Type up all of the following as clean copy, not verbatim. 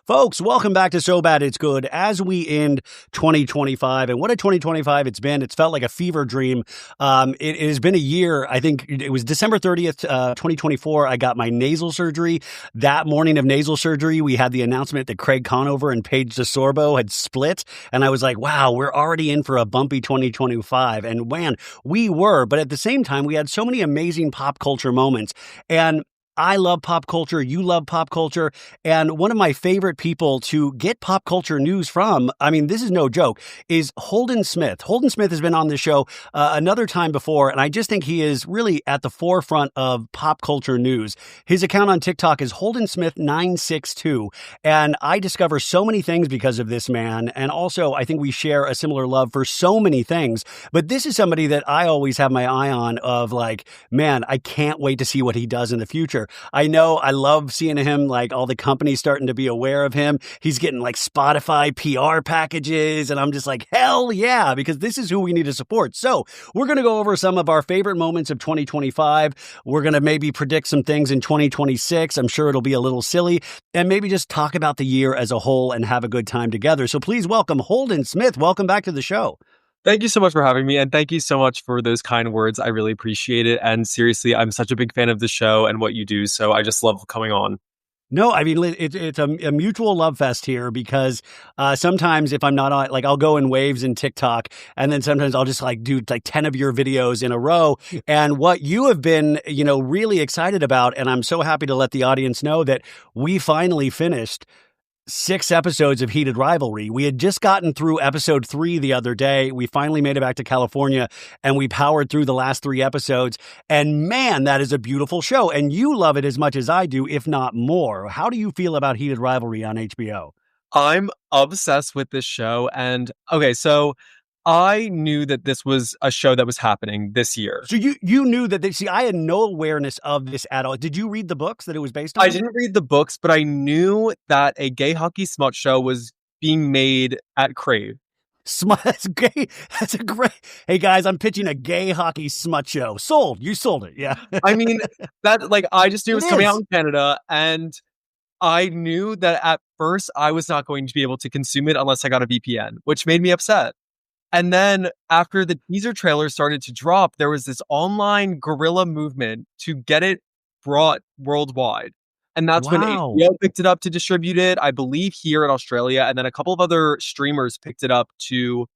Folks, welcome back to So Bad It's Good as we end 2025. And what a 2025 it's been. It's felt like a fever dream. It has been a year. I think it was December 30th, 2024. I got my nasal surgery. That morning of nasal surgery, we had the announcement that Craig Conover and Paige DeSorbo had split. And I was like, wow, we're already in for a bumpy 2025. And man, we were. But at the same time, we had so many amazing pop culture moments. And I love pop culture. You love pop culture. And one of my favorite people to get pop culture news from, I mean, this is no joke, is Holden Smith. Holden Smith has been on this show another time before, and I just think he is really at the forefront of pop culture news. His account on TikTok is Holden Smith 962, and I discover so many things because of this man. And also, I think we share a similar love for so many things. But this is somebody that I always have my eye on of like, man, I can't wait to see what he does in the future. I know I love seeing him, like all the companies starting to be aware of him. He's getting like Spotify PR packages. And I'm just like, hell yeah, because this is who we need to support. So we're going to go over some of our favorite moments of 2025. We're going to maybe predict some things in 2026. I'm sure it'll be a little silly, and maybe just talk about the year as a whole and have a good time together. So please welcome Holden Smith. Welcome back to the show. Thank you so much for having me, and thank you so much for those kind words. I really appreciate it. And seriously, I'm such a big fan of the show and what you do, so I just love coming on. No, I mean, it's a mutual love fest here because sometimes if I'm not on, like I'll go in waves in TikTok, and then sometimes I'll just like do like 10 of your videos in a row. And what you have been, really excited about, and I'm so happy to let the audience know that we finally finished 6 episodes of Heated Rivalry. We had just gotten through episode 3 the other day. We finally made it back to California, and we powered through the last 3 episodes. And man, that is a beautiful show. And you love it as much as I do, if not more. How do you feel about Heated Rivalry on HBO? I'm obsessed with this show. And okay, so I knew that this was a show that was happening this year. So you knew that I had no awareness of this at all. Did you read the books that it was based on? I didn't read the books, but I knew that a gay hockey smut show was being made at Crave. Smut, that's gay. That's a great. Hey guys, I'm pitching a gay hockey smut show. Sold. You sold it. Yeah. I mean, that like I just knew it was coming out in Canada, and I knew that at first I was not going to be able to consume it unless I got a VPN, which made me upset. And then after the teaser trailer started to drop, there was this online guerrilla movement to get it brought worldwide. And that's when HBO picked it up to distribute it, I believe here in Australia. And then a couple of other streamers picked it up to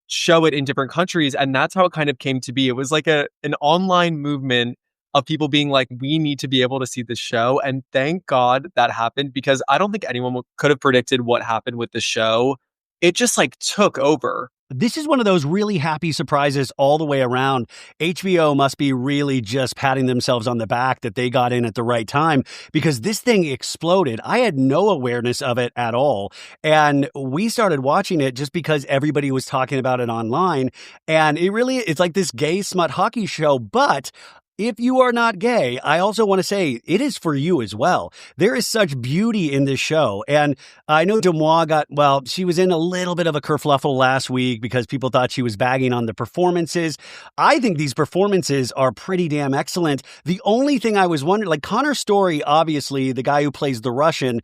show it in different countries. And that's how it kind of came to be. It was like an online movement of people being like, we need to be able to see this show. And thank God that happened, because I don't think anyone could have predicted what happened with the show. It just like took over. This is one of those really happy surprises all the way around. HBO must be really just patting themselves on the back that they got in at the right time, because this thing exploded. I had no awareness of it at all. And we started watching it just because everybody was talking about it online. And it's like this gay smut hockey show, but if you are not gay, I also want to say it is for you as well. There is such beauty in this show. And I know Demois she was in a little bit of a kerfluffle last week because people thought she was bagging on the performances. I think these performances are pretty damn excellent. The only thing I was wondering, like Connor Story, obviously the guy who plays the Russian,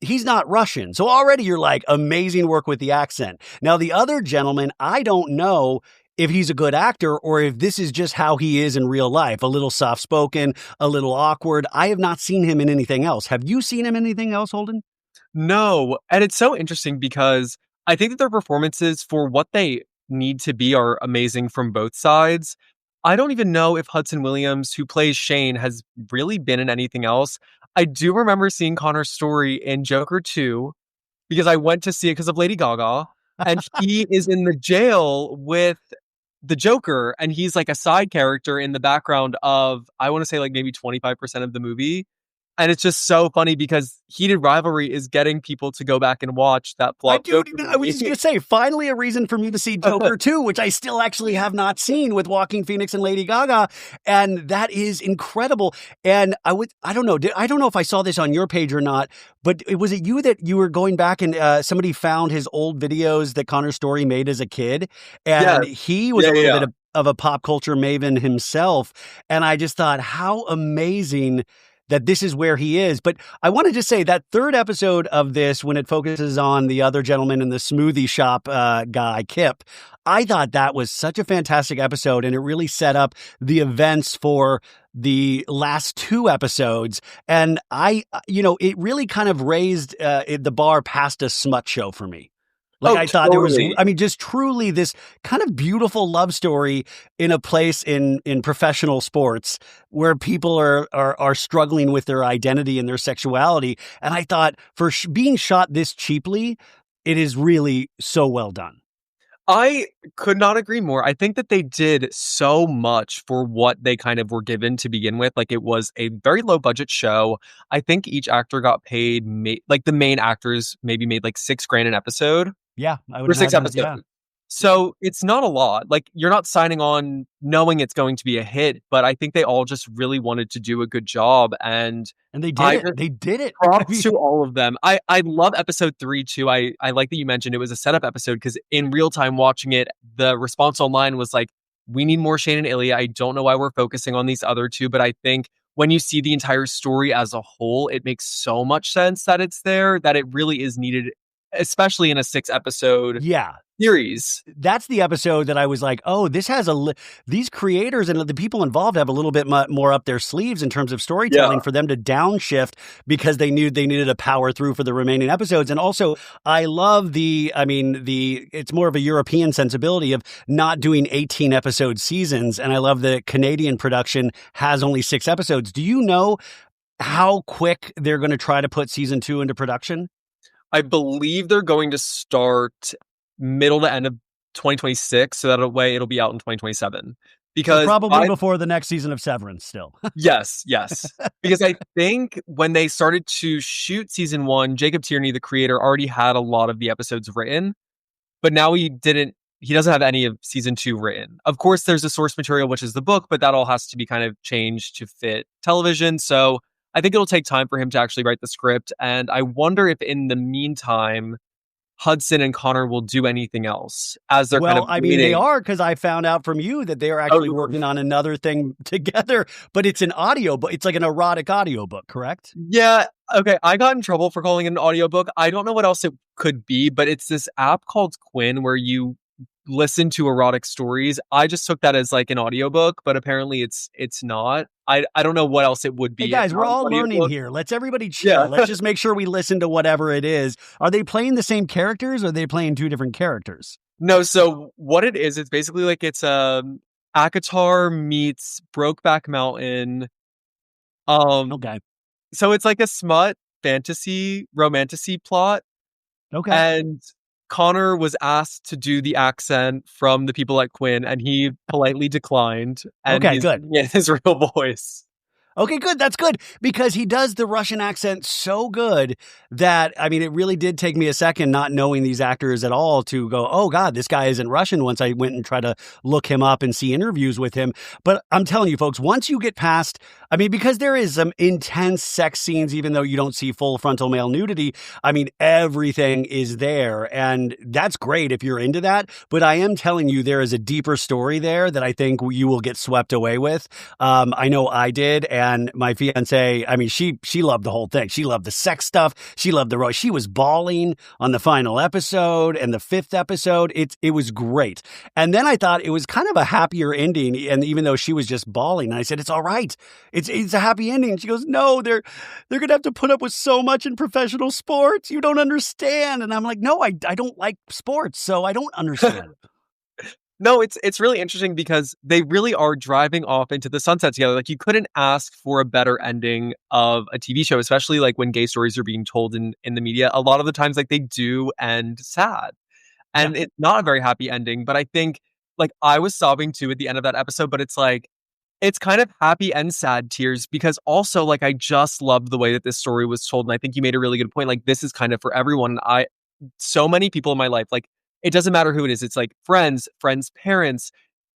he's not Russian. So already you're like, amazing work with the accent. Now the other gentleman, I don't know if he's a good actor or if this is just how he is in real life, a little soft-spoken, a little awkward. I have not seen him in anything else. Have you seen him in anything else, Holden? No. And it's so interesting because I think that their performances for what they need to be are amazing from both sides. I don't even know if Hudson Williams, who plays Shane, has really been in anything else. I do remember seeing Connor Story in Joker 2 because I went to see it because of Lady Gaga. And he is in the jail with the Joker, and he's like a side character in the background of, I want to say like maybe 25% of the movie. And it's just so funny because Heated Rivalry is getting people to go back and watch that flop. I was just going to say, finally a reason for me to see Joker 2, which I still actually have not seen, with Joaquin Phoenix and Lady Gaga. And that is incredible. And I don't know if I saw this on your page or not, but was it you that you were going back and somebody found his old videos that Connor Story made as a kid? And he was a little bit of a pop culture maven himself. And I just thought, how amazing that this is where he is. But I wanted to say that third episode of this, when it focuses on the other gentleman in the smoothie shop guy, Kip, I thought that was such a fantastic episode, and it really set up the events for the last two episodes. And it really kind of raised the bar past a smut show for me. Like, I thought there was, just truly this kind of beautiful love story in a place in professional sports where people are struggling with their identity and their sexuality. And I thought for being shot this cheaply, it is really so well done. I could not agree more. I think that they did so much for what they kind of were given to begin with. Like, it was a very low budget show. I think each actor got paid, like the main actors maybe made like $6,000 an episode. Yeah, I would for 6 episodes. Yeah. So it's not a lot. Like, you're not signing on knowing it's going to be a hit, but I think they all just really wanted to do a good job. And they did it. They did it. Props to all of them. I love episode 3 too. I like that you mentioned it was a setup episode, because in real time watching it, the response online was like, we need more Shane and Ilya. I don't know why we're focusing on these other two, but I think when you see the entire story as a whole, it makes so much sense that it's there, that it really is needed, especially in a 6-episode series. That's the episode that I was like, oh, this has these creators and the people involved have a little bit more up their sleeves in terms of storytelling for them to downshift, because they knew they needed to power through for the remaining episodes. And also, I love it's more of a European sensibility of not doing 18 episode seasons. And I love the Canadian production has only 6 episodes. Do you know how quick they're going to try to put season 2 into production? I believe they're going to start middle to end of 2026, so that way it'll be out in 2027. Because probably before the next season of Severance still. Yes. Because I think when they started to shoot season 1, Jacob Tierney, the creator, already had a lot of the episodes written, but now he doesn't have any of season 2 written. Of course, there's the source material, which is the book, but that all has to be kind of changed to fit television. So I think it'll take time for him to actually write the script. And I wonder if in the meantime, Hudson and Connor will do anything else as they're kind of they are, because I found out from you that they are actually working on another thing together, but it's an audiobook. It's like an erotic audiobook, correct? Yeah. Okay. I got in trouble for calling it an audiobook. I don't know what else it could be, but it's this app called Quinn where you listen to erotic stories. I just took that as like an audiobook, but apparently it's not. I don't know what else it would be. Hey guys, we're all learning here. Let's everybody chill. Let's just make sure we listen to whatever it is. Are they playing the same characters, or are they playing 2 different characters? No, so what it is, it's basically like it's ACOTAR meets Brokeback Mountain. Okay. So it's like a smut fantasy romantasy plot. Okay. And Connor was asked to do the accent from the people at Quinn, and he politely declined. And okay, good. Yeah, his real voice. Okay, good. That's good, because he does the Russian accent so good that, it really did take me a second not knowing these actors at all to go, oh God, this guy isn't Russian, once I went and tried to look him up and see interviews with him. But I'm telling you folks, once you get past, because there is some intense sex scenes, even though you don't see full frontal male nudity, everything is there. And that's great if you're into that. But I am telling you, there is a deeper story there that I think you will get swept away with. I know I did. And my fiance, she loved the whole thing. She loved the sex stuff. She loved the role. She was bawling on the final episode and the 5th episode. It was great. And then I thought it was kind of a happier ending. And even though she was just bawling, and I said, it's all right. It's a happy ending. And she goes, no, they're going to have to put up with so much in professional sports. You don't understand. And I'm like, no, I don't like sports, so I don't understand. No, it's really interesting because they really are driving off into the sunset together. Like, you couldn't ask for a better ending of a TV show, especially like when gay stories are being told in the media. A lot of the times, like, they do end sad. And it's not a very happy ending. But I think, like, I was sobbing too at the end of that episode, but it's like, it's kind of happy and sad tears, because also, like, I just loved the way that this story was told. And I think you made a really good point. Like, this is kind of for everyone. So many people in my life, like, it doesn't matter who it is. It's like friends, parents,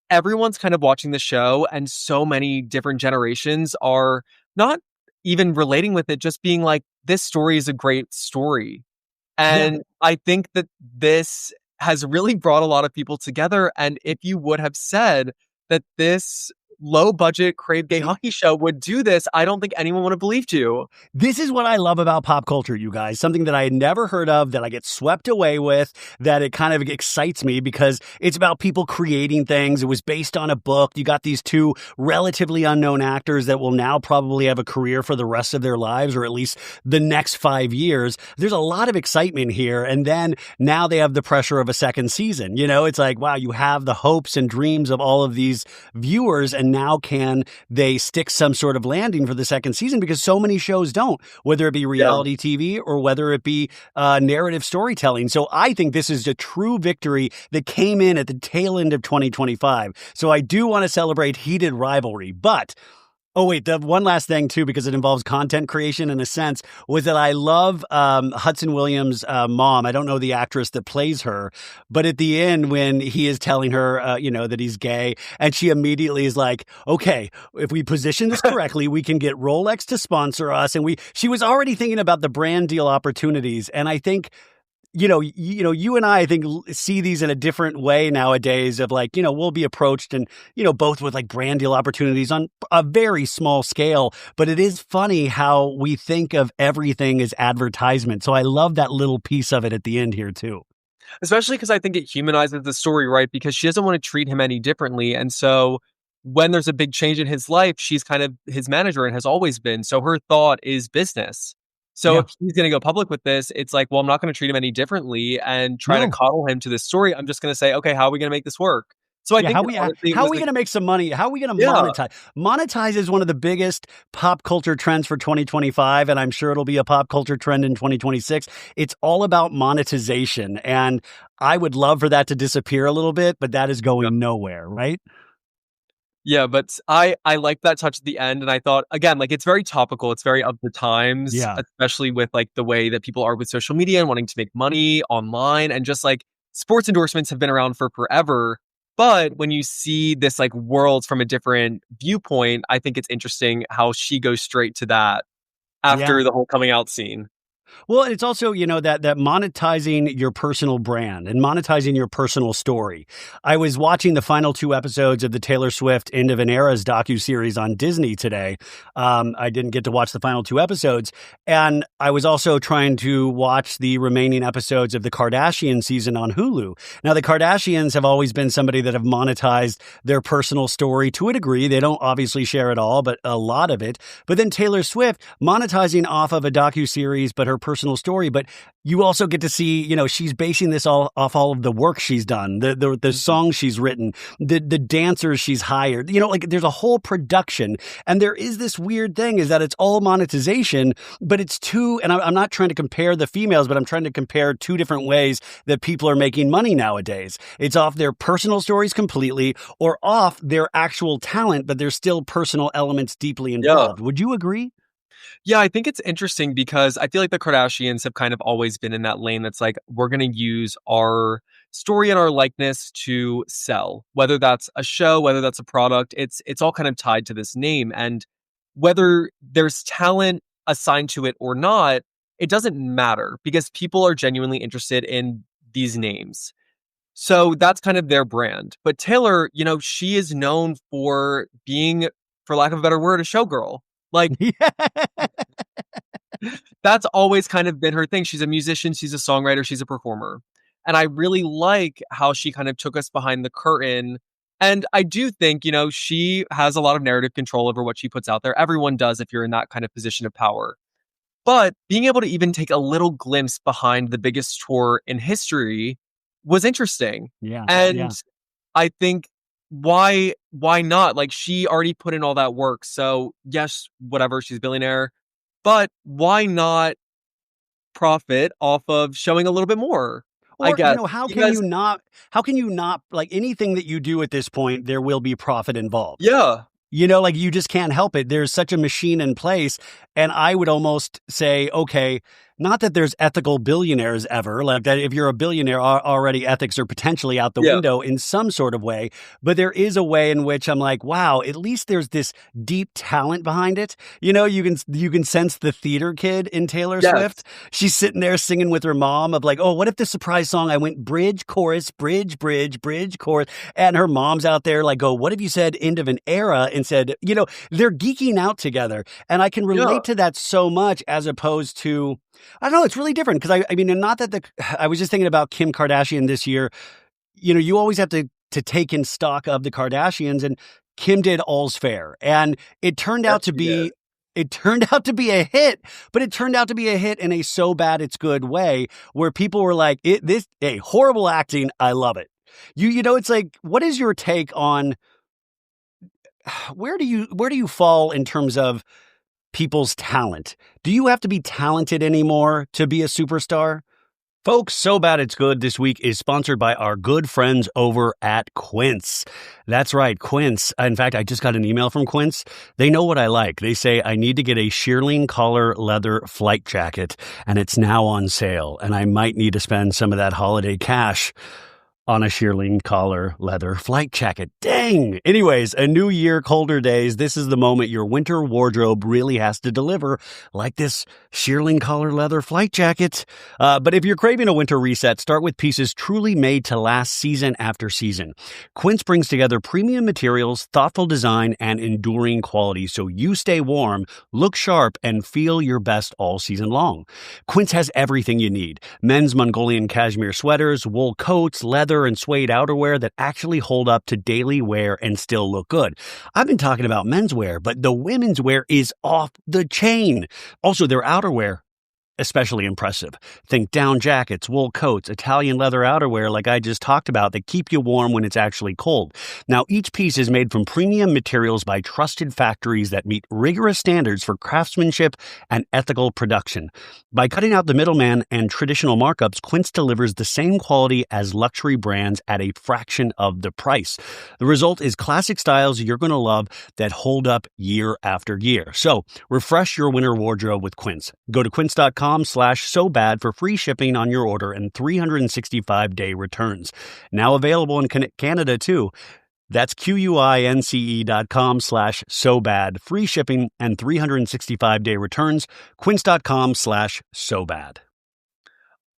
everyone's kind of watching the show, and so many different generations are not even relating with it, just being like, this story is a great story. And I think that this has really brought a lot of people together. And if you would have said that this low budget Crave Gay hockey show would do this, I don't think anyone would have believed you. This is what I love about pop culture, you guys. Something that I had never heard of, that I get swept away with, that it kind of excites me because it's about people creating things. It was based on a book. You got these two relatively unknown actors that will now probably have a career for the rest of their lives, or at least the next 5 years. There's a lot of excitement here. And then now they have the pressure of a second season. You know, it's like, wow, you have the hopes and dreams of all of these viewers, and now can they stick some sort of landing for the second season? Because so many shows don't, whether it be reality TV or whether it be narrative storytelling. So I think this is a true victory that came in at the tail end of 2025. So I do want to celebrate heated rivalry, but oh, wait, the one last thing, too, because it involves content creation in a sense, was that I love Hudson Williams' mom. I don't know the actress that plays her, but at the end, when he is telling her, that he's gay, and she immediately is like, okay, if we position this correctly, we can get Rolex to sponsor us. And she was already thinking about the brand deal opportunities. And I think, you and I think see these in a different way nowadays of like, we'll be approached and, both with like brand deal opportunities on a very small scale. But it is funny how we think of everything as advertisement. So I love that little piece of it at the end here too. Especially because I think it humanizes the story, right? Because she doesn't want to treat him any differently. And so when there's a big change in his life, she's kind of his manager and has always been. So her thought is business. So if he's going to go public with this, it's like, well, I'm not going to treat him any differently and try to coddle him to this story. I'm just going to say, okay, how are we going to make this work? So I think how are we going to make some money? How are we going to monetize? Monetize is one of the biggest pop culture trends for 2025, and I'm sure it'll be a pop culture trend in 2026. It's all about monetization, and I would love for that to disappear a little bit, but that is going nowhere, right? Yeah, but I like that touch at the end, and I thought, again, like, it's very topical, it's very of the times, especially with, like, the way that people are with social media and wanting to make money online, and just, like, sports endorsements have been around for forever, but when you see this, like, world from a different viewpoint, I think it's interesting how she goes straight to that after the whole coming out scene. Well, it's also, that monetizing your personal brand and monetizing your personal story. I was watching the final 2 episodes of the Taylor Swift End of an Era's docuseries on Disney today. I didn't get to watch the final 2 episodes. And I was also trying to watch the remaining episodes of the Kardashian season on Hulu. Now, the Kardashians have always been somebody that have monetized their personal story to a degree. They don't obviously share it all, but a lot of it. But then Taylor Swift monetizing off of a docuseries, but her personal story. But you also get to see, she's basing this all off all of the work she's done, the songs she's written, the dancers she's hired, like there's a whole production. And there is this weird thing is that it's all monetization, but it's and I'm not trying to compare the females, but I'm trying to compare 2 different ways that people are making money nowadays. It's off their personal stories completely or off their actual talent, but there's still personal elements deeply involved. Would you agree? Yeah, I think it's interesting because I feel like the Kardashians have kind of always been in that lane that's like, we're going to use our story and our likeness to sell, whether that's a show, whether that's a product, it's all kind of tied to this name. And whether there's talent assigned to it or not, it doesn't matter because people are genuinely interested in these names. So that's kind of their brand. But Taylor, she is known for being, for lack of a better word, a showgirl. Like, that's always kind of been her thing. She's a musician, she's a songwriter, she's a performer. And I really like how she kind of took us behind the curtain. And I do think, she has a lot of narrative control over what she puts out there. Everyone does if you're in that kind of position of power. But being able to even take a little glimpse behind the biggest tour in history was interesting. And I think why not? Like, she already put in all that work. So yes, whatever, she's a billionaire, but why not profit off of showing a little bit more? Or, I guess. How can you not, like, anything that you do at this point, there will be profit involved. Yeah. Like, you just can't help it. There's such a machine in place. And I would almost say, okay, not that there's ethical billionaires ever, like that if you're a billionaire, already ethics are potentially out the window in some sort of way. But there is a way in which I'm like, wow, at least there's this deep talent behind it. You know, you can sense the theater kid in Taylor Swift. She's sitting there singing with her mom of like, oh, what if the surprise song I went bridge, chorus, bridge, bridge, bridge, chorus. And her mom's out there like, oh, what if you said end of an era and said, you know, they're geeking out together. And I can relate to that so much as opposed to, I don't know, it's really different because I mean, not that I was just thinking about Kim Kardashian this year. You know, you always have to take in stock of the Kardashians, and Kim did All's Fair, and it turned out to be a hit, but it turned out to be a hit in a so bad it's good way where people were like, horrible acting, I love it. You know, it's like, what is your take on where do you fall in terms of people's talent? Do you have to be talented anymore to be a superstar? Folks, So Bad It's Good this week is sponsored by our good friends over at Quince. That's right, Quince. In fact, I just got an email from Quince. They know what I like. They say I need to get a shearling collar leather flight jacket, and it's now on sale, and I might need to spend some of that holiday cash on a shearling collar leather flight jacket. Dang! Anyways, a new year, colder days. This is the moment your winter wardrobe really has to deliver, like this shearling collar leather flight jacket. But if you're craving a winter reset, start with pieces truly made to last season after season. Quince brings together premium materials, thoughtful design, and enduring quality so you stay warm, look sharp, and feel your best all season long. Quince has everything you need. Men's Mongolian cashmere sweaters, wool coats, leather, and suede outerwear that actually hold up to daily wear and still look good. I've been talking about menswear, but the women's wear is off the chain. Also, their outerwear, especially impressive. Think down jackets, wool coats, Italian leather outerwear like I just talked about that keep you warm when it's actually cold. Now, each piece is made from premium materials by trusted factories that meet rigorous standards for craftsmanship and ethical production. By cutting out the middleman and traditional markups, Quince delivers the same quality as luxury brands at a fraction of the price. The result is classic styles you're going to love that hold up year after year. So, refresh your winter wardrobe with Quince. Go to quince.com/sobad for free shipping on your order and 365-day returns. Now available in Canada too. That's QUINCE.com/sobad. Free shipping and 365-day returns. Quince.com/sobad.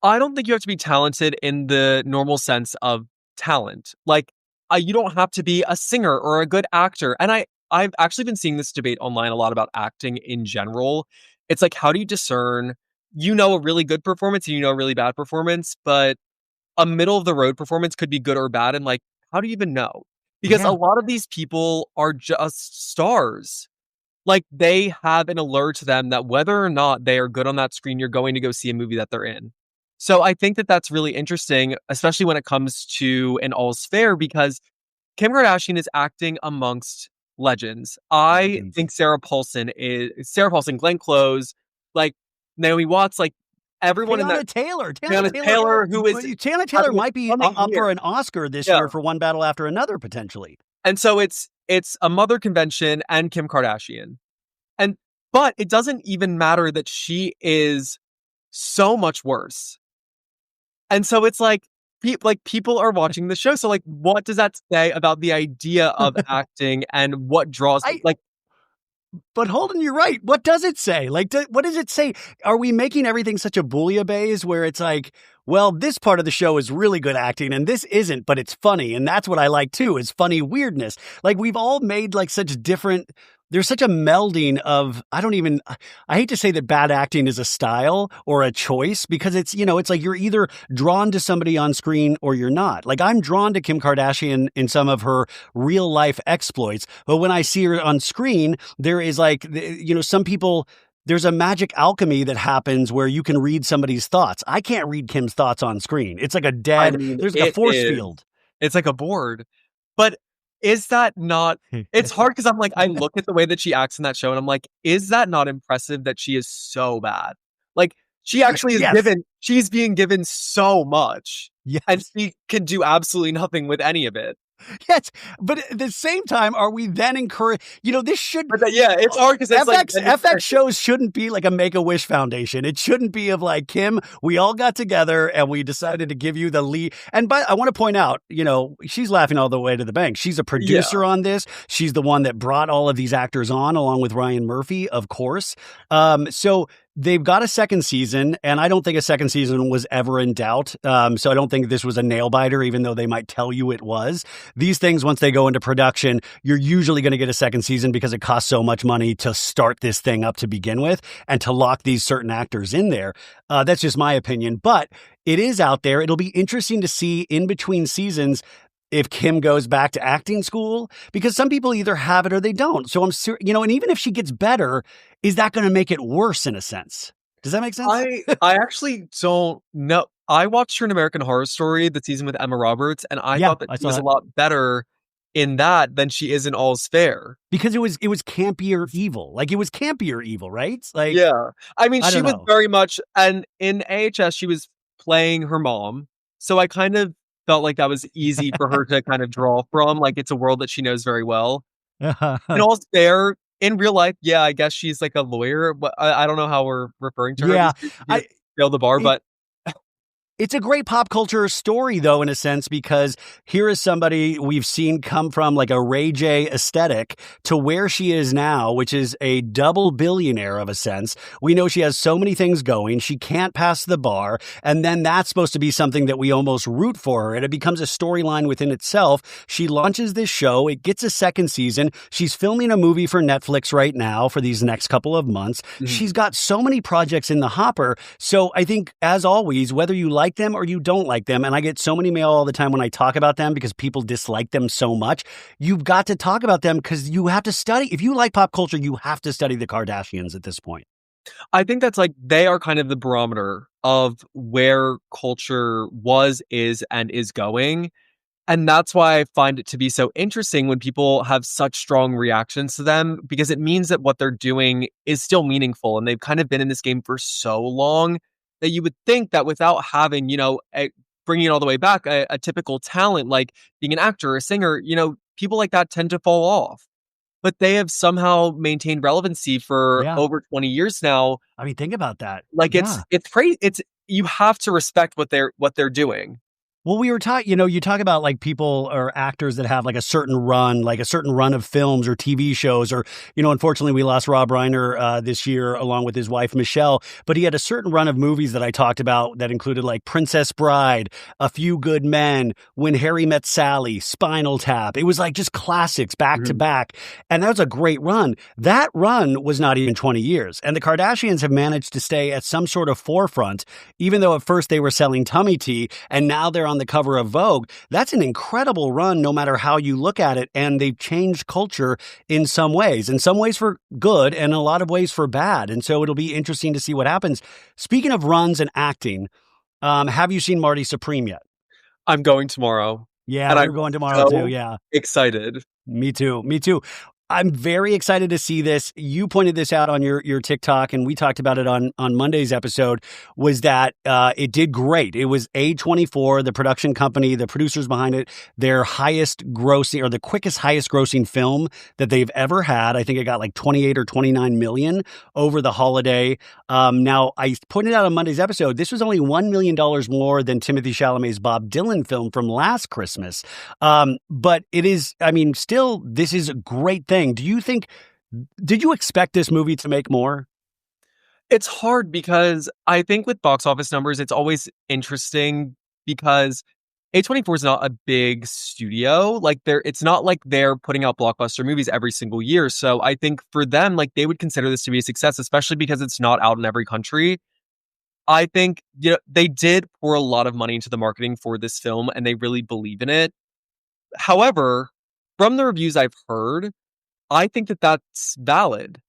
I don't think you have to be talented in the normal sense of talent. Like, you don't have to be a singer or a good actor. And I've actually been seeing this debate online a lot about acting in general. It's like, how do you discern, a really good performance and a really bad performance, but a middle of the road performance could be good or bad. And like, how do you even know? Because a lot of these people are just stars. Like, they have an allure to them that whether or not they are good on that screen, you're going to go see a movie that they're in. So I think that that's really interesting, especially when it comes to an All's Fair, because Kim Kardashian is acting amongst legends. I think Sarah Paulson, Glenn Close, like Naomi Watts, like everyone in that. Taylor, who is Teyana Taylor might be up for an Oscar this year for One Battle After Another potentially. And so it's a mother convention and Kim Kardashian, but it doesn't even matter that she is so much worse. And so it's like people are watching the show. So like, what does that say about the idea of acting and what draws But Holden, you're right. What does it say? Like, what does it say? Are we making everything such a bouillabaisse where it's like, well, this part of the show is really good acting and this isn't, but it's funny. And that's what I like too, is funny weirdness. Like, we've all made like such different, there's such a melding of, I hate to say that bad acting is a style or a choice, because it's, it's like you're either drawn to somebody on screen or you're not. Like, I'm drawn to Kim Kardashian in some of her real life exploits, but when I see her on screen, there is like, some people, there's a magic alchemy that happens where you can read somebody's thoughts. I can't read Kim's thoughts on screen. It's like there's like a force field. It's like a board. But is that not, it's hard because I'm like, I look at the way that she acts in that show and I'm like, is that not impressive that she is so bad? Like, she actually she's being given so much and she can do absolutely nothing with any of it. Yes, but at the same time, are we then encouraged? This should. But yeah, it's hard because it's FX shows shouldn't be like a Make-A-Wish Foundation. It shouldn't be of like, Kim, we all got together and we decided to give you the lead. And I want to point out, she's laughing all the way to the bank. She's a producer on this. She's the one that brought all of these actors on, along with Ryan Murphy, of course. So they've got a second season, and I don't think a second season was ever in doubt. So I don't think this was a nail biter, even though they might tell you it was. These things, once they go into production, you're usually going to get a second season because it costs so much money to start this thing up to begin with and to lock these certain actors in there. That's just my opinion, but it is out there. It'll be interesting to see in between seasons if Kim goes back to acting school, because some people either have it or they don't. So and even if she gets better, is that going to make it worse in a sense? Does that make sense? I actually don't know. I watched her in American Horror Story, the season with Emma Roberts, and I thought that she was a lot better in that than she is in All's Fair. Because it was campier evil. Like, it was campier evil, right? Like, yeah. I mean, she was very much, and in AHS, she was playing her mom. So I kind of felt like that was easy for her to kind of draw from. Like, it's a world that she knows very well. In All's Fair, in real life, yeah, I guess she's like a lawyer. But I don't know how we're referring to her. Yeah, I failed the bar, but it's a great pop culture story, though, in a sense, because here is somebody we've seen come from like a Ray J aesthetic to where she is now, which is a double billionaire of a sense. We know she has so many things going. She can't pass the bar. And then that's supposed to be something that we almost root for her. And it becomes a storyline within itself. She launches this show. It gets a second season. She's filming a movie for Netflix right now for these next couple of months. Mm-hmm. She's got so many projects in the hopper. So I think, as always, whether you like them or you don't like them, and I get so many mail all the time when I talk about them because people dislike them so much, you've got to talk about them because you have to study. If you like pop culture, you have to study the Kardashians at this point. I think that's like, they are kind of the barometer of where culture was, is, and is going. And that's why I find it to be so interesting when people have such strong reactions to them, because it means that what they're doing is still meaningful. And they've kind of been in this game for so long that you would think that without having, bringing it all the way back, a typical talent like being an actor, a singer, people like that tend to fall off. But they have somehow maintained relevancy for over 20 years now. I mean, think about that. Like, it's crazy. You have to respect what they're doing. Well, we were talking, you talk about like people or actors that have like a certain run of films or TV shows, or, unfortunately we lost Rob Reiner this year along with his wife, Michelle, but he had a certain run of movies that I talked about that included like Princess Bride, A Few Good Men, When Harry Met Sally, Spinal Tap. It was like just classics back to back. And that was a great run. That run was not even 20 years. And the Kardashians have managed to stay at some sort of forefront, even though at first they were selling tummy tea and now they're on the cover of Vogue. That's an incredible run, no matter how you look at it. And they've changed culture in some ways for good and a lot of ways for bad. And so it'll be interesting to see what happens. Speaking of runs and acting, have you seen Marty Supreme yet? I'm going tomorrow. Yeah, and I'm going tomorrow too. Yeah. Excited. Me too. I'm very excited to see this. You pointed this out on your TikTok, and we talked about it on Monday's episode, was that it did great. It was A24, the production company, the producers behind it, their highest grossing, or the quickest highest grossing film that they've ever had. I think it got like 28 or 29 million over the holiday. Now, I pointed out on Monday's episode, this was only $1 million more than Timothée Chalamet's Bob Dylan film from last Christmas. But it is, still, this is a great thing. Did you expect this movie to make more? It's hard because I think with box office numbers, it's always interesting because A24 is not a big studio. Like, it's not like they're putting out blockbuster movies every single year. So I think for them, like, they would consider this to be a success, especially because it's not out in every country. I think, they did pour a lot of money into the marketing for this film and they really believe in it. However, from the reviews I've heard, I think that that's valid.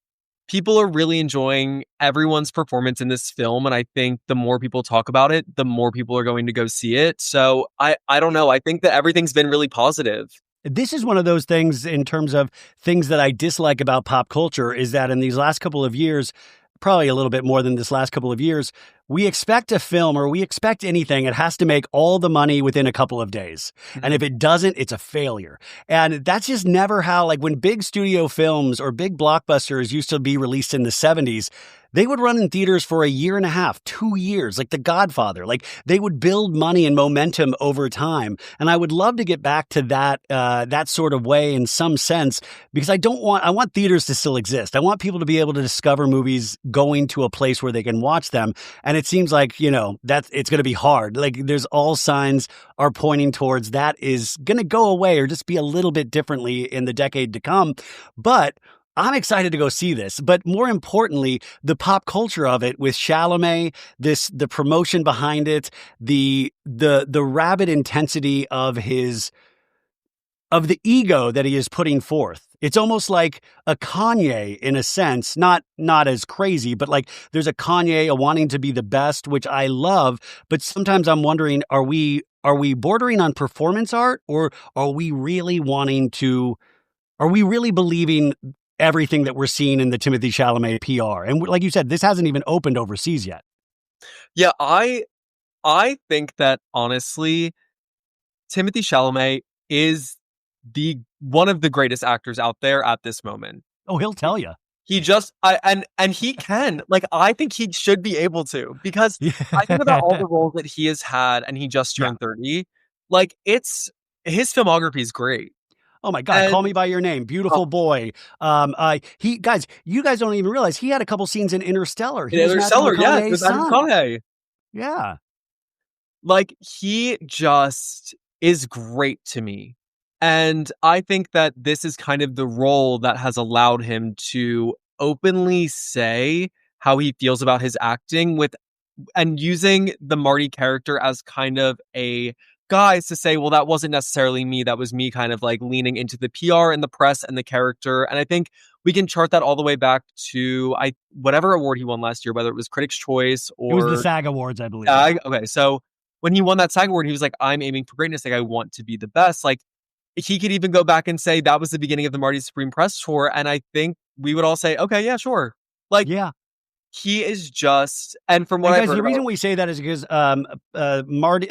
People are really enjoying everyone's performance in this film. And I think the more people talk about it, the more people are going to go see it. So I don't know. I think that everything's been really positive. This is one of those things in terms of things that I dislike about pop culture, is that in these last couple of years, probably a little bit more than this last couple of years, we expect a film or we expect anything, it has to make all the money within a couple of days. And if it doesn't, it's a failure. And that's just never how, like when big studio films or big blockbusters used to be released in the 70s, they would run in theaters for a year and a half, 2 years, like The Godfather. Like they would build money and momentum over time. And I would love to get back to that sort of way in some sense, because I want theaters to still exist. I want people to be able to discover movies going to a place where they can watch them. And it seems like, it's going to be hard. Like there's all signs are pointing towards that is going to go away or just be a little bit differently in the decade to come. But I'm excited to go see this, but more importantly, the pop culture of it with Chalamet, the promotion behind it, the rabid intensity of the ego that he is putting forth. It's almost like a Kanye in a sense, not as crazy, but like there's a Kanye, a wanting to be the best, which I love. But sometimes I'm wondering, are we bordering on performance art, or are we really believing everything that we're seeing in the Timothée Chalamet PR? And like you said, this hasn't even opened overseas yet. Yeah, I think that honestly, Timothée Chalamet is one of the greatest actors out there at this moment. Oh, he'll tell you. He just and he can. Like, I think he should be able to, because I think about all the roles that he has had, and he just turned 30. Like, his filmography is great. Oh my God! Call Me by Your Name, Beautiful Boy. You guys don't even realize he had a couple scenes in Interstellar. Interstellar, yeah, with Matthew McConaughey. Yeah, like he just is great to me, and I think that this is kind of the role that has allowed him to openly say how he feels about his acting and using the Marty character as kind of a guys to say, well, that wasn't necessarily me. That was me kind of like leaning into the PR and the press and the character. And I think we can chart that all the way back to whatever award he won last year, whether it was Critics' Choice or... It was the SAG Awards, I believe. Okay, so when he won that SAG Award, he was like, I'm aiming for greatness. Like, I want to be the best. Like, he could even go back and say that was the beginning of the Marty Supreme Press Tour. And I think we would all say, okay, yeah, sure. Like, yeah. He is just... And from what I've heard... The reason we say that is because Marty...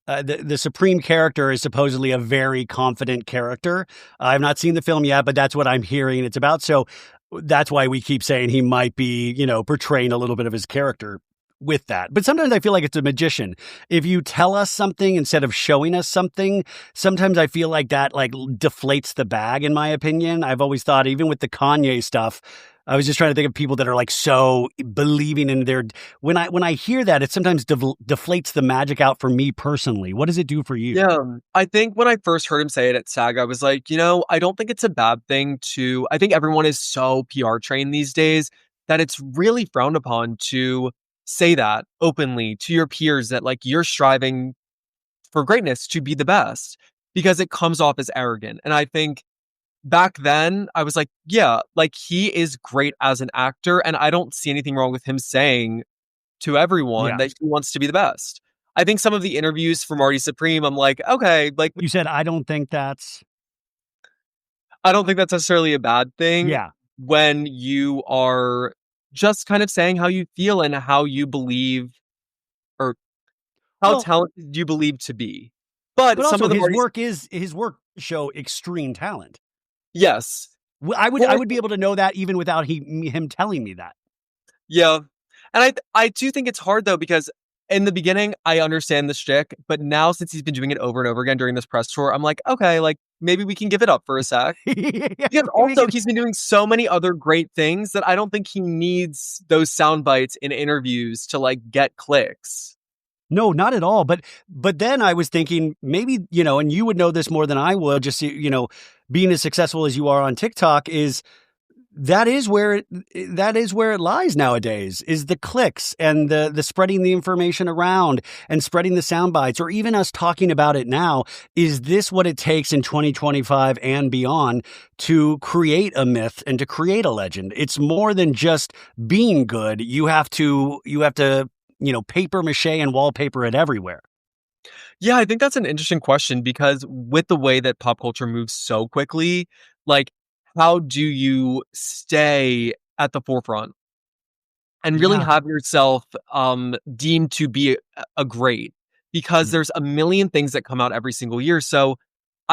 The Supreme character is supposedly a very confident character. I've not seen the film yet, but that's what I'm hearing it's about. So that's why we keep saying he might be, portraying a little bit of his character with that. But sometimes I feel like it's a magician. If you tell us something instead of showing us something, sometimes I feel like that deflates the bag, in my opinion. I've always thought, even with the Kanye stuff, I was just trying to think of people that are like so believing in their... When I hear that, it sometimes deflates the magic out for me personally. What does it do for you? Yeah, I think when I first heard him say it at SAG, I was like, I don't think it's a bad thing to... I think everyone is so PR trained these days that it's really frowned upon to say that openly to your peers, that like you're striving for greatness, to be the best, because it comes off as arrogant. And I think back then I was like, yeah, like he is great as an actor, and I don't see anything wrong with him saying to everyone that he wants to be the best. I think some of the interviews for Marty Supreme, I'm like, okay, like you said, I don't think that's necessarily a bad thing. Yeah. When you are just kind of saying how you feel and how you believe, or how talented you believe to be. But some also of his work show extreme talent. Yes. I would be able to know that even without him telling me that. Yeah. And I do think it's hard though, because in the beginning, I understand the shtick, but now since he's been doing it over and over again during this press tour, I'm like, okay, like maybe we can give it up for a sec. Because also he's been doing so many other great things that I don't think he needs those sound bites in interviews to like get clicks. No, not at all. But then I was thinking maybe, and you would know this more than I would, just, being as successful as you are on TikTok, that is where it lies nowadays, is the clicks and the spreading the information around and spreading the sound bites, or even us talking about it now. Is this what it takes in 2025 and beyond to create a myth and to create a legend? It's more than just being good. You have to paper mache and wallpaper it everywhere. Yeah, I think that's an interesting question, because with the way that pop culture moves so quickly, like, how do you stay at the forefront? and really Yeah. have yourself deemed to be a great, because Yeah. there's a million things that come out every single year. So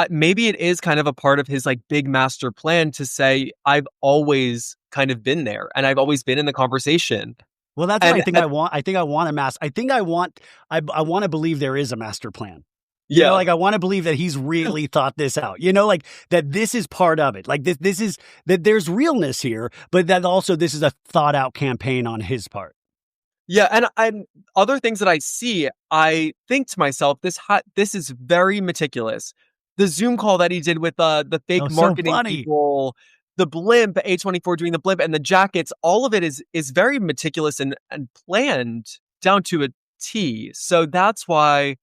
maybe it is kind of a part of his like big master plan to say, I've always kind of been there and I've always been in the conversation. Well, that's what And, I think and I want. I think I want a I think I want to believe there is a master plan. yeah, Like I want to believe that he's really thought this out. Like that this is part of it. Like this is that there's realness here, but that also this is a thought out campaign on his part. yeah. And other things that I see, I think to myself, this is very meticulous. The Zoom call that he did with the Oh, fake so marketing funny. people, the blimp, A24 doing the blimp, and the jackets, all of it is very meticulous and planned down to a T. So that's why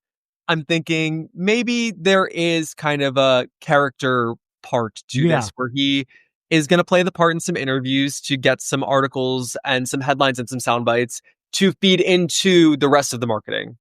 I'm thinking maybe there is kind of a character part to Yeah. this where he is going to play the part in some interviews to get some articles and some headlines and some sound bites to feed into the rest of the marketing.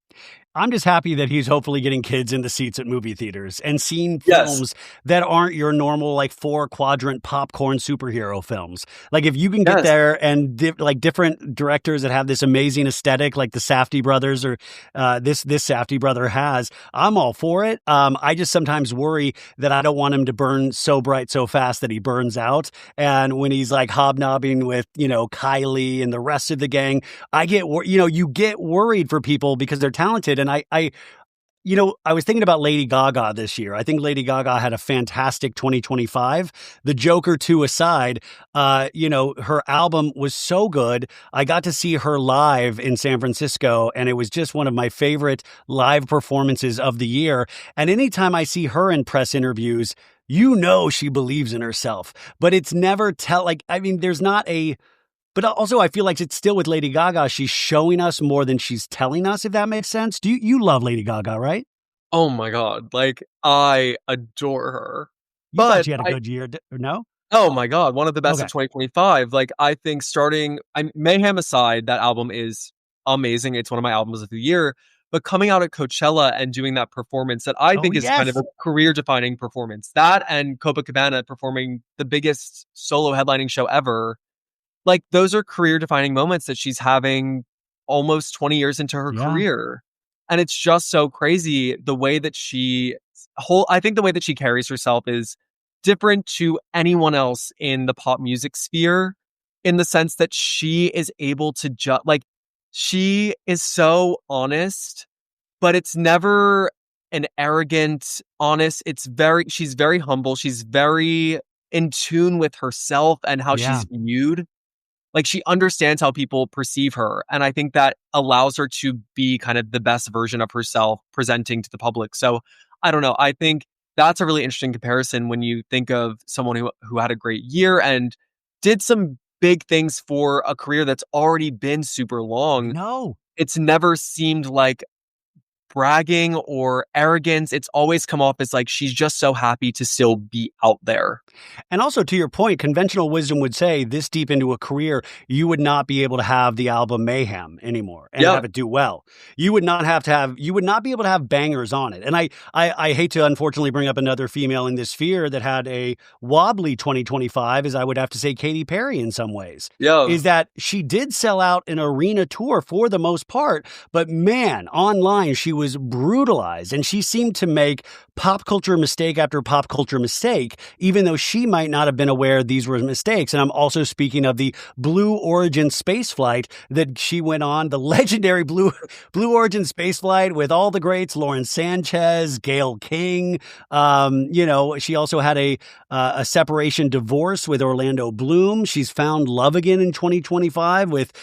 I'm just happy that he's hopefully getting kids in the seats at movie theaters and seeing Yes. films that aren't your normal, like 4-quadrant popcorn superhero films. Like if you can get Yes. there and like different directors that have this amazing aesthetic, like the Safdie brothers or this Safdie brother has, I'm all for it. I just sometimes worry that I don't want him to burn so bright so fast that he burns out. And when he's like hobnobbing with, Kylie and the rest of the gang, I get, you get worried for people because they're talented. And I was thinking about Lady Gaga this year. I think Lady Gaga had a fantastic 2025. The Joker 2 aside, her album was so good. I got to see her live in San Francisco, and it was just one of my favorite live performances of the year. And anytime I see her in press interviews, she believes in herself. But it's never there's not a... But also, I feel like it's still with Lady Gaga. She's showing us more than she's telling us, if that makes sense. You love Lady Gaga, right? Oh my God. Like, I adore her. You thought But she had a good year, or no? oh my God, one of the best Okay. of 2025. Like, I think Mayhem aside, that album is amazing. It's one of my albums of the year. But coming out at Coachella and doing that performance that I Oh, think is kind of yes. a career-defining performance, that and Copacabana performing the biggest solo headlining show ever, like those are career-defining moments that she's having almost 20 years into her Yeah. career. And it's just so crazy the way that I think the way that she carries herself is different to anyone else in the pop music sphere, in the sense that she is able to she is so honest, but it's never an arrogant honest. She's very humble. She's very in tune with herself and how Yeah. she's viewed. Like, she understands how people perceive her. And I think that allows her to be kind of the best version of herself presenting to the public. So I don't know. I think that's a really interesting comparison when you think of someone who had a great year and did some big things for a career that's already been super long. No. It's never seemed like bragging or arrogance. It's always come off as like she's just so happy to still be out there. And also, to your point, conventional wisdom would say this deep into a career, you would not be able to have the album Mayhem anymore and have it do well. You would not be able to have bangers on it. And I hate to unfortunately bring up another female in this sphere that had a wobbly 2025, as I would have to say Katy Perry in some ways. Yeah. Is that she did sell out an arena tour for the most part, but man, online she was brutalized and she seemed to make pop culture mistake after pop culture mistake, even though she might not have been aware these were mistakes. And I'm also speaking of the Blue Origin space flight that she went on, the legendary Blue Origin space flight with all the greats, Lauren Sanchez, Gayle King. She also had a separation divorce with Orlando Bloom. She's found love again in 2025 with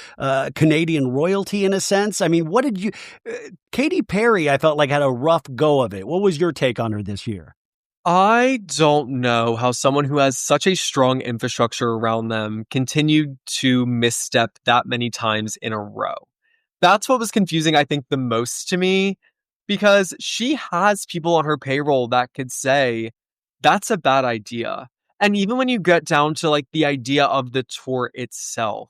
Canadian royalty in a sense. I mean, what did you... Katy Perry, I felt like, had a rough go of it. What was your take on her this year? I don't know how someone who has such a strong infrastructure around them continued to misstep that many times in a row. That's what was confusing, I think, the most to me, because she has people on her payroll that could say, that's a bad idea. And even when you get down to like the idea of the tour itself,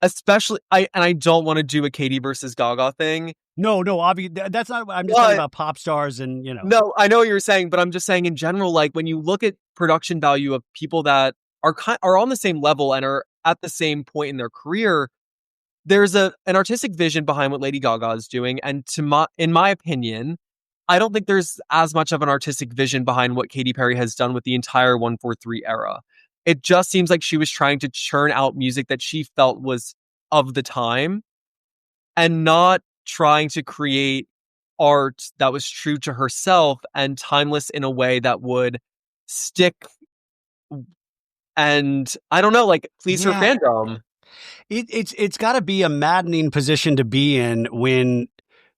especially, I don't want to do a Katy versus Gaga thing. No, obviously, that's not... I'm just talking about pop stars and, No, I know what you're saying, but I'm just saying in general, like when you look at production value of people that are on the same level and are at the same point in their career, there's an artistic vision behind what Lady Gaga is doing, and in my opinion, I don't think there's as much of an artistic vision behind what Katy Perry has done with the entire 143 era. It just seems like she was trying to churn out music that she felt was of the time and not trying to create art that was true to herself and timeless in a way that would stick and, I don't know, like, please her fandom. It's got to be a maddening position to be in when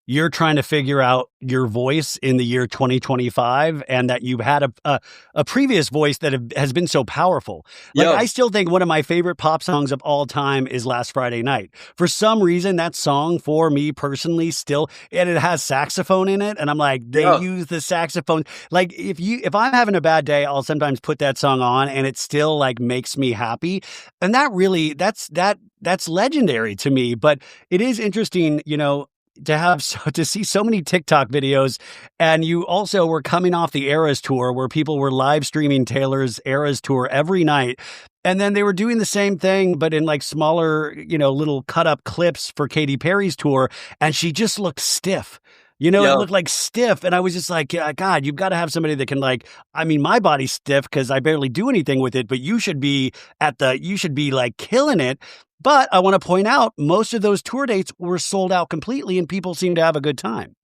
you're trying to figure out your voice in the year 2025 and that you've had a previous voice that has been so powerful. Like, I still think one of my favorite pop songs of all time is Last Friday Night. For some reason, that song for me personally still, and it has saxophone in it. And I'm like, they use the saxophone. Like, if I'm having a bad day, I'll sometimes put that song on and it still like makes me happy. And that really, that's legendary to me. But it is interesting, you know, to see so many TikTok videos. And you also were coming off the Eras tour where people were live streaming Taylor's Eras tour every night. And then they were doing the same thing, but in like smaller, you know, little cut up clips for Katy Perry's tour. And she just looked stiff. You know, it looked like stiff. And I was just like, God, you've got to have somebody that can like, I mean, my body's stiff because I barely do anything with it, but you should be like killing it. But I want to point out, most of those tour dates were sold out completely and people seem to have a good time.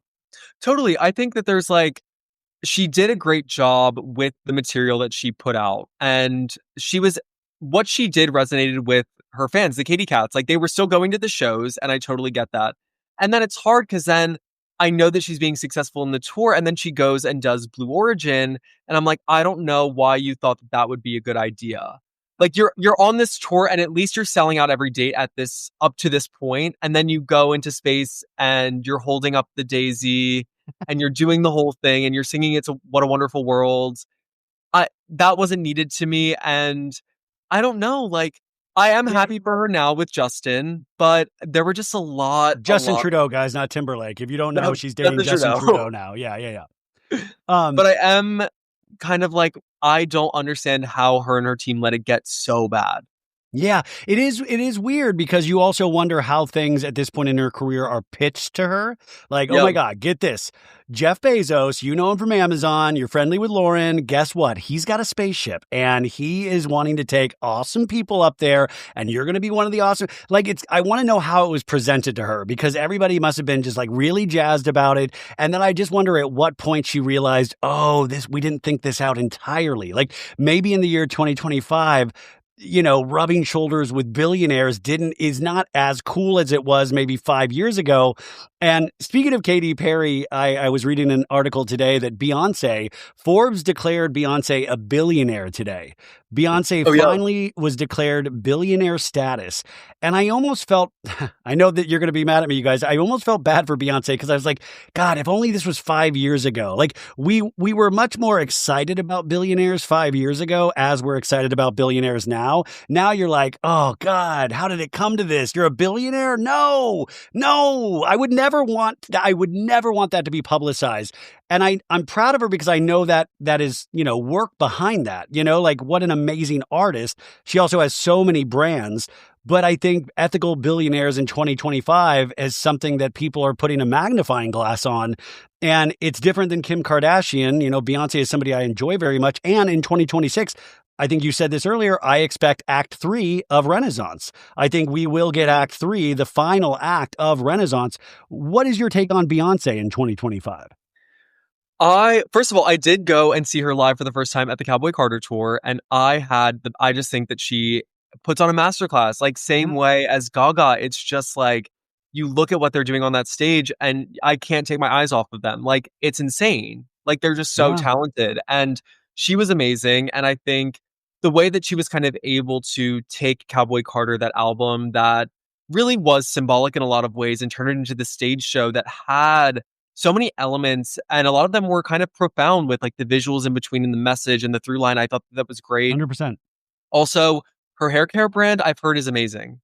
Totally. I think that there's like, she did a great job with the material that she put out. And what she did resonated with her fans, the Katy Cats. Like, they were still going to the shows, and I totally get that. And then it's hard because then I know that she's being successful in the tour, and then she goes and does Blue Origin. And I'm like, I don't know why you thought that would be a good idea. Like, you're on this tour and at least you're selling out every date up to this point, and then you go into space and you're holding up the daisy and you're doing the whole thing and you're singing What a Wonderful World. That wasn't needed to me, and I don't know, like, I am happy for her now with Justin, but there were just a lot. Trudeau, guys, not Timberlake. If you don't know, she's dating Justin Trudeau now. Yeah. But I am kind of like, I don't understand how her and her team let it get so bad. Yeah, it is weird because you also wonder how things at this point in her career are pitched to her. Like, oh my God, get this. Jeff Bezos, you know him from Amazon, you're friendly with Lauren. Guess what? He's got a spaceship and he is wanting to take awesome people up there and you're going to be one of the awesome. Like, I want to know how it was presented to her because everybody must have been just like really jazzed about it. And then I just wonder at what point she realized, we didn't think this out entirely. Like, maybe in the year 2025, you know, rubbing shoulders with billionaires is not as cool as it was maybe 5 years ago. And speaking of Katy Perry, I was reading an article today that Forbes declared Beyonce a billionaire today. Beyonce finally was declared billionaire status. And I almost felt, I know that you're going to be mad at me, you guys. I almost felt bad for Beyonce because I was like, God, if only this was 5 years ago. Like, we were much more excited about billionaires 5 years ago as we're excited about billionaires now. Now you're like, oh God, how did it come to this? You're a billionaire? No, I would never want that to be publicized. And I'm proud of her because I know that is, you know, work behind that, you know, like what an amazing artist. She also has so many brands, but I think ethical billionaires in 2025 is something that people are putting a magnifying glass on. And it's different than Kim Kardashian. You know, Beyonce is somebody I enjoy very much. And in 2026, I think you said this earlier, I expect Act 3 of Renaissance. I think we will get Act 3, the final act of Renaissance. What is your take on Beyonce in 2025? First of all, I did go and see her live for the first time at the Cowboy Carter tour, and I just think that she puts on a masterclass, like same way as Gaga. It's just like, you look at what they're doing on that stage and I can't take my eyes off of them. Like, it's insane. Like, they're just so talented, and she was amazing. And I think the way that she was kind of able to take Cowboy Carter, that album that really was symbolic in a lot of ways, and turn it into the stage show that had so many elements, and a lot of them were kind of profound with like the visuals in between and the message and the through line. I thought that was great. 100%. Also, her hair care brand, I've heard, is amazing.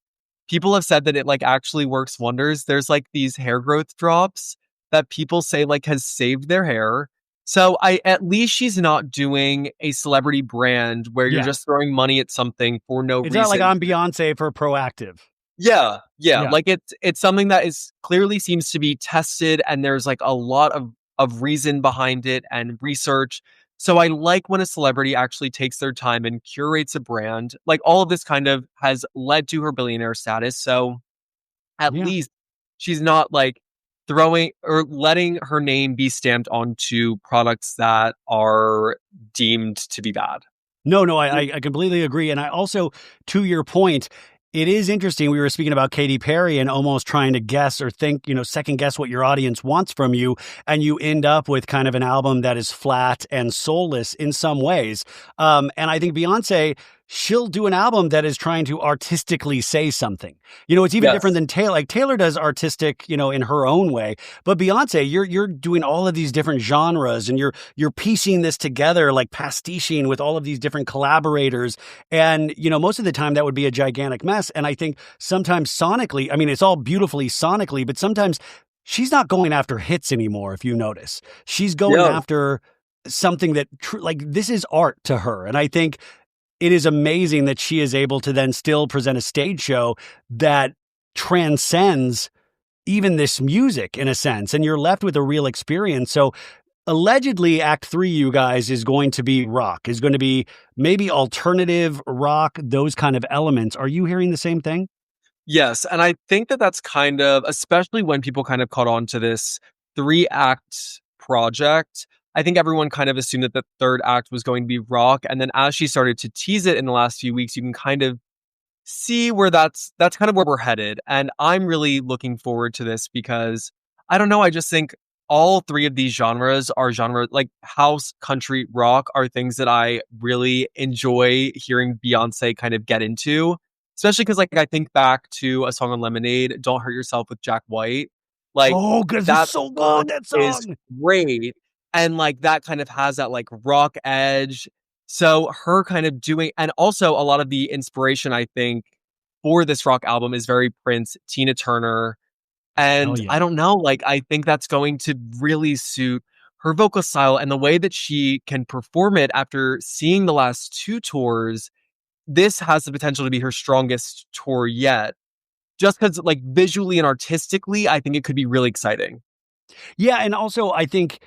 People have said that it like actually works wonders. There's like these hair growth drops that people say like has saved their hair. So at least she's not doing a celebrity brand where you're just throwing money at something for no reason. It's not like I'm Beyonce for Proactive. Yeah. Yeah. Like it's something that is clearly seems to be tested, and there's like a lot of reason behind it and research. So I like when a celebrity actually takes their time and curates a brand. Like all of this kind of has led to her billionaire status. So at Yeah. least she's not like throwing or letting her name be stamped onto products that are deemed to be bad. No, no, I completely agree. And I also, to your point, it is interesting. We were speaking about Katy Perry and almost trying to guess or think, second guess what your audience wants from you. And you end up with kind of an album that is flat and soulless in some ways. And I think Beyonce, she'll do an album that is trying to artistically say something. It's even different Yes. than Taylor. Like Taylor does artistic, in her own way. But Beyonce, you're doing all of these different genres and you're piecing this together, like pastiching with all of these different collaborators. And, most of the time that would be a gigantic mess. And I think sometimes sonically, I mean, it's all beautifully sonically, but sometimes she's not going after hits anymore. If you notice, she's going Yeah. after something that like this is art to her. And I think it is amazing that she is able to then still present a stage show that transcends even this music in a sense, and you're left with a real experience. So allegedly act 3, you guys, is going to be rock, is going to be maybe alternative rock, those kind of elements. Are you hearing the same thing? Yes, and I think that that's kind of, especially when people kind of caught on to this 3-act project, I think everyone kind of assumed that the third act was going to be rock, and then as she started to tease it in the last few weeks, you can kind of see where that's kind of where we're headed, and I'm really looking forward to this because, I don't know, I just think all 3 of these genres are like house, country, rock are things that I really enjoy hearing Beyonce kind of get into. Especially because, like, I think back to a song on Lemonade, "Don't Hurt Yourself" with Jack White. Like, Oh, because it's that so song good, that is song. great, and, like, that kind of has that, like, rock edge. So, her kind of doing and also a lot of the inspiration, I think, for this rock album is very Prince, Tina Turner, Oh and yeah. I don't know, like, I think that's going to really suit her vocal style and the way that she can perform it after seeing the last 2 tours. This has the potential to be her strongest tour yet. Just because, like, visually and artistically, I think it could be really exciting. Yeah, and also I think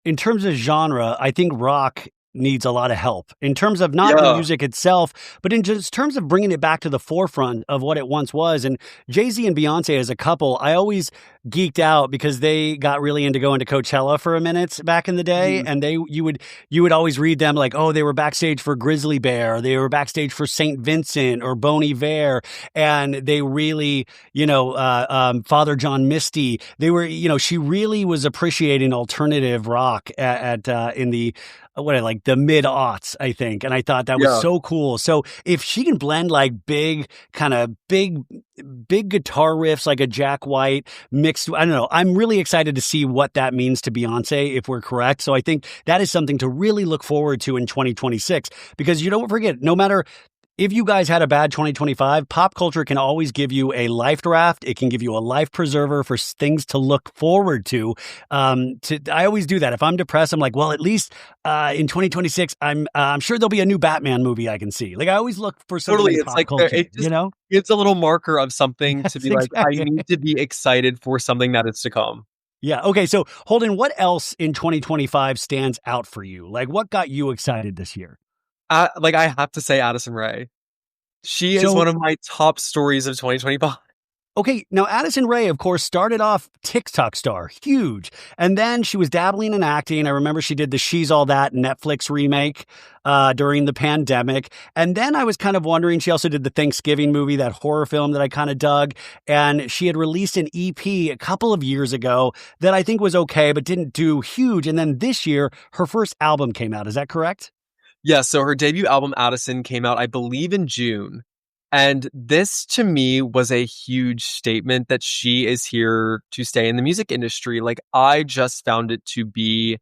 in terms of genre, I think rock needs a lot of help in terms of not the Yeah. music itself, but in just terms of bringing it back to the forefront of what it once was. And Jay-Z and Beyonce as a couple, I always geeked out because they got really into going to Coachella for a minute back in the day. Mhm. And you would always read them like, oh, they were backstage for Grizzly Bear, or they were backstage for St. Vincent or Bon Iver. And they really, Father John Misty, they were, she really was appreciating alternative rock in the like the mid aughts, I think. And I thought that was Yeah. so cool. So if she can blend like big guitar riffs, like a Jack White mixed, I don't know. I'm really excited to see what that means to Beyonce if we're correct. So I think that is something to really look forward to in 2026, because you don't forget, no matter if you guys had a bad 2025, pop culture can always give you a life draft. It can give you a life preserver for things to look forward to. I always do that. If I'm depressed, I'm like, well, at least in 2026, I'm sure there'll be a new Batman movie I can see. Like I always look for something Totally, in it's pop like there culture, it you just know? it's a little marker of something to Yes, be like, I exactly. need to be excited for something that is to come. Yeah. Okay. So Holden, what else in 2025 stands out for you? Like what got you excited this year? Like, I have to say Addison Rae. She is So one of my top stories of 2025. okay, now Addison Rae, of course, started off TikTok star, huge. And then she was dabbling in acting. I remember she did the She's All That Netflix remake during the pandemic. And then I was kind of wondering, she also did the Thanksgiving movie, that horror film that I kind of dug. And she had released an EP a couple of years ago that I think was okay, but didn't do huge. And then this year, her first album came out. Is that correct? Yeah, so her debut album, Addison, came out, I believe, in June. And this to me was a huge statement that she is here to stay in the music industry. Like, I just found it to be,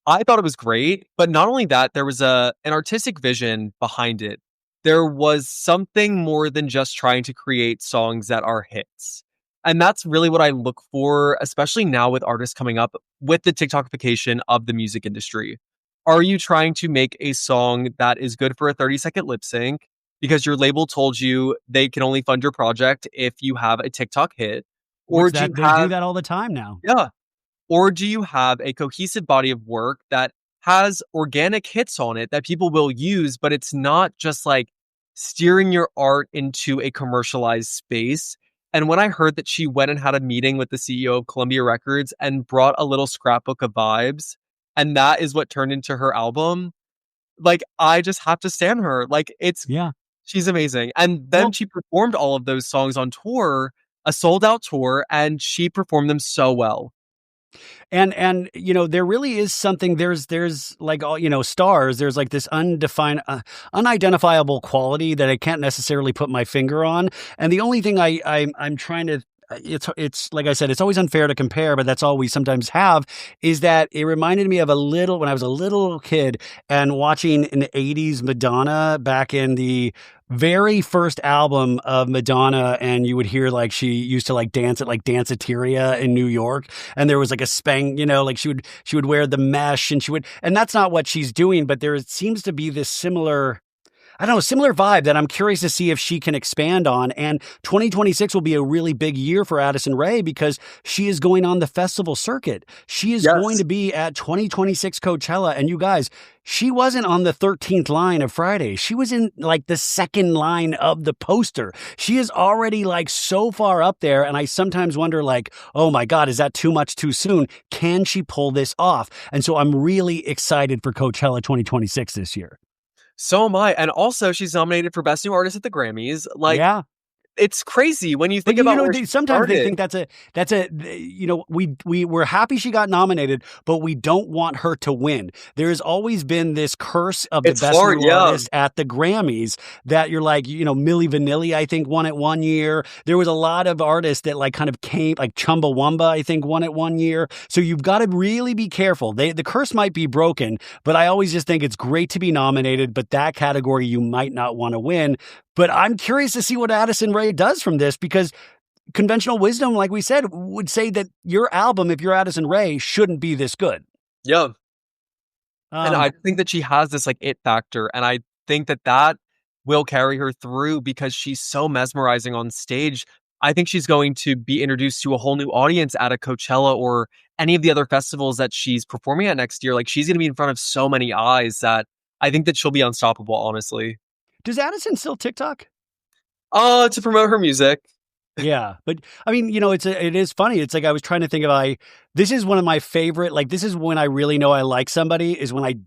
I thought it was great, but not only that, there was an artistic vision behind it. There was something more than just trying to create songs that are hits. And that's really what I look for, especially now with artists coming up with the TikTokification of the music industry. Are you trying to make a song that is good for a 30-second lip sync? because your label told you they can only fund your project if you have a TikTok hit. Or Which do you they do have, that all the time now. yeah, or do you have a cohesive body of work that has organic hits on it that people will use, but it's not just like steering your art into a commercialized space? And when I heard that she went and had a meeting with the CEO of Columbia Records and brought a little scrapbook of vibes, and that is what turned into her album, like, I just have to stand her. Like, Yeah. she's amazing. And then Well, she performed all of those songs on tour, a sold out tour, and she performed them so well. and there really is something. There's like all stars. There's like this undefined, unidentifiable quality that I can't necessarily put my finger on. And the only thing I'm trying to it's like I said, it's always unfair to compare, but that's all we sometimes have, is that it reminded me of when I was a little kid and watching an 80s Madonna back in the very first album of Madonna, and you would hear like she used to like dance at like Danceteria in New York, and there was like a spang, like she would wear the mesh, and that's not what she's doing, but there seems to be this similar vibe that I'm curious to see if she can expand on. And 2026 will be a really big year for Addison Rae because she is going on the festival circuit. She is going to be at 2026 Coachella. And you guys, she wasn't on the 13th line of Friday. She was in like the second line of the poster. She is already like so far up there. And I sometimes wonder like, oh my God, is that too much too soon? Can she pull this off? And so I'm really excited for Coachella 2026 this year. So am I. And also, she's nominated for Best New Artist at the Grammys. Like, yeah. It's crazy when you think But about where she sometimes started. they think we're happy she got nominated, but we don't want her to win. There has always been this curse of the best new artist at the Grammys that you're like, Milli Vanilli, I think, won it one year. There was a lot of artists that like kind of came, like Chumbawamba, I think, won it one year. So you've got to really be careful. The curse might be broken, but I always just think it's great to be nominated, but that category you might not want to win. But I'm curious to see what Addison Rae does from this, because conventional wisdom, like we said, would say that your album, if you're Addison Rae, shouldn't be this good. Yeah. And I think that she has this like it factor. And I think that will carry her through because she's so mesmerizing on stage. I think she's going to be introduced to a whole new audience at a Coachella or any of the other festivals that she's performing at next year. Like, she's going to be in front of so many eyes that I think that she'll be unstoppable, honestly. Does Addison still TikTok? To promote her music. Yeah, but I mean, it is funny. It's like I was trying to think of this is one of my favorite. Like, this is when I really know I like somebody, is when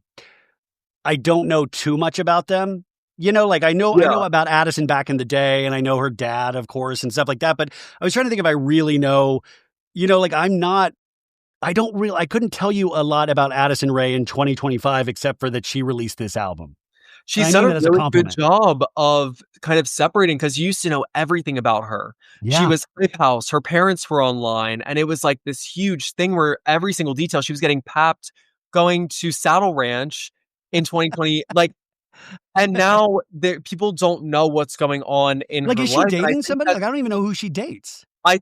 I don't know too much about them. Like I know about Addison back in the day, and I know her dad, of course, and stuff like that. But I was trying to think if I really know. Like I couldn't tell you a lot about Addison Rae in 2025 except for that she released this album. She's done a really good job of kind of separating, because you used to know everything about her. Yeah. She was Hype House. Her parents were online. And it was like this huge thing where every single detail, she was getting papped going to Saddle Ranch in 2020. And now people don't know what's going on in her life. Is she dating somebody? I don't even know who she dates. I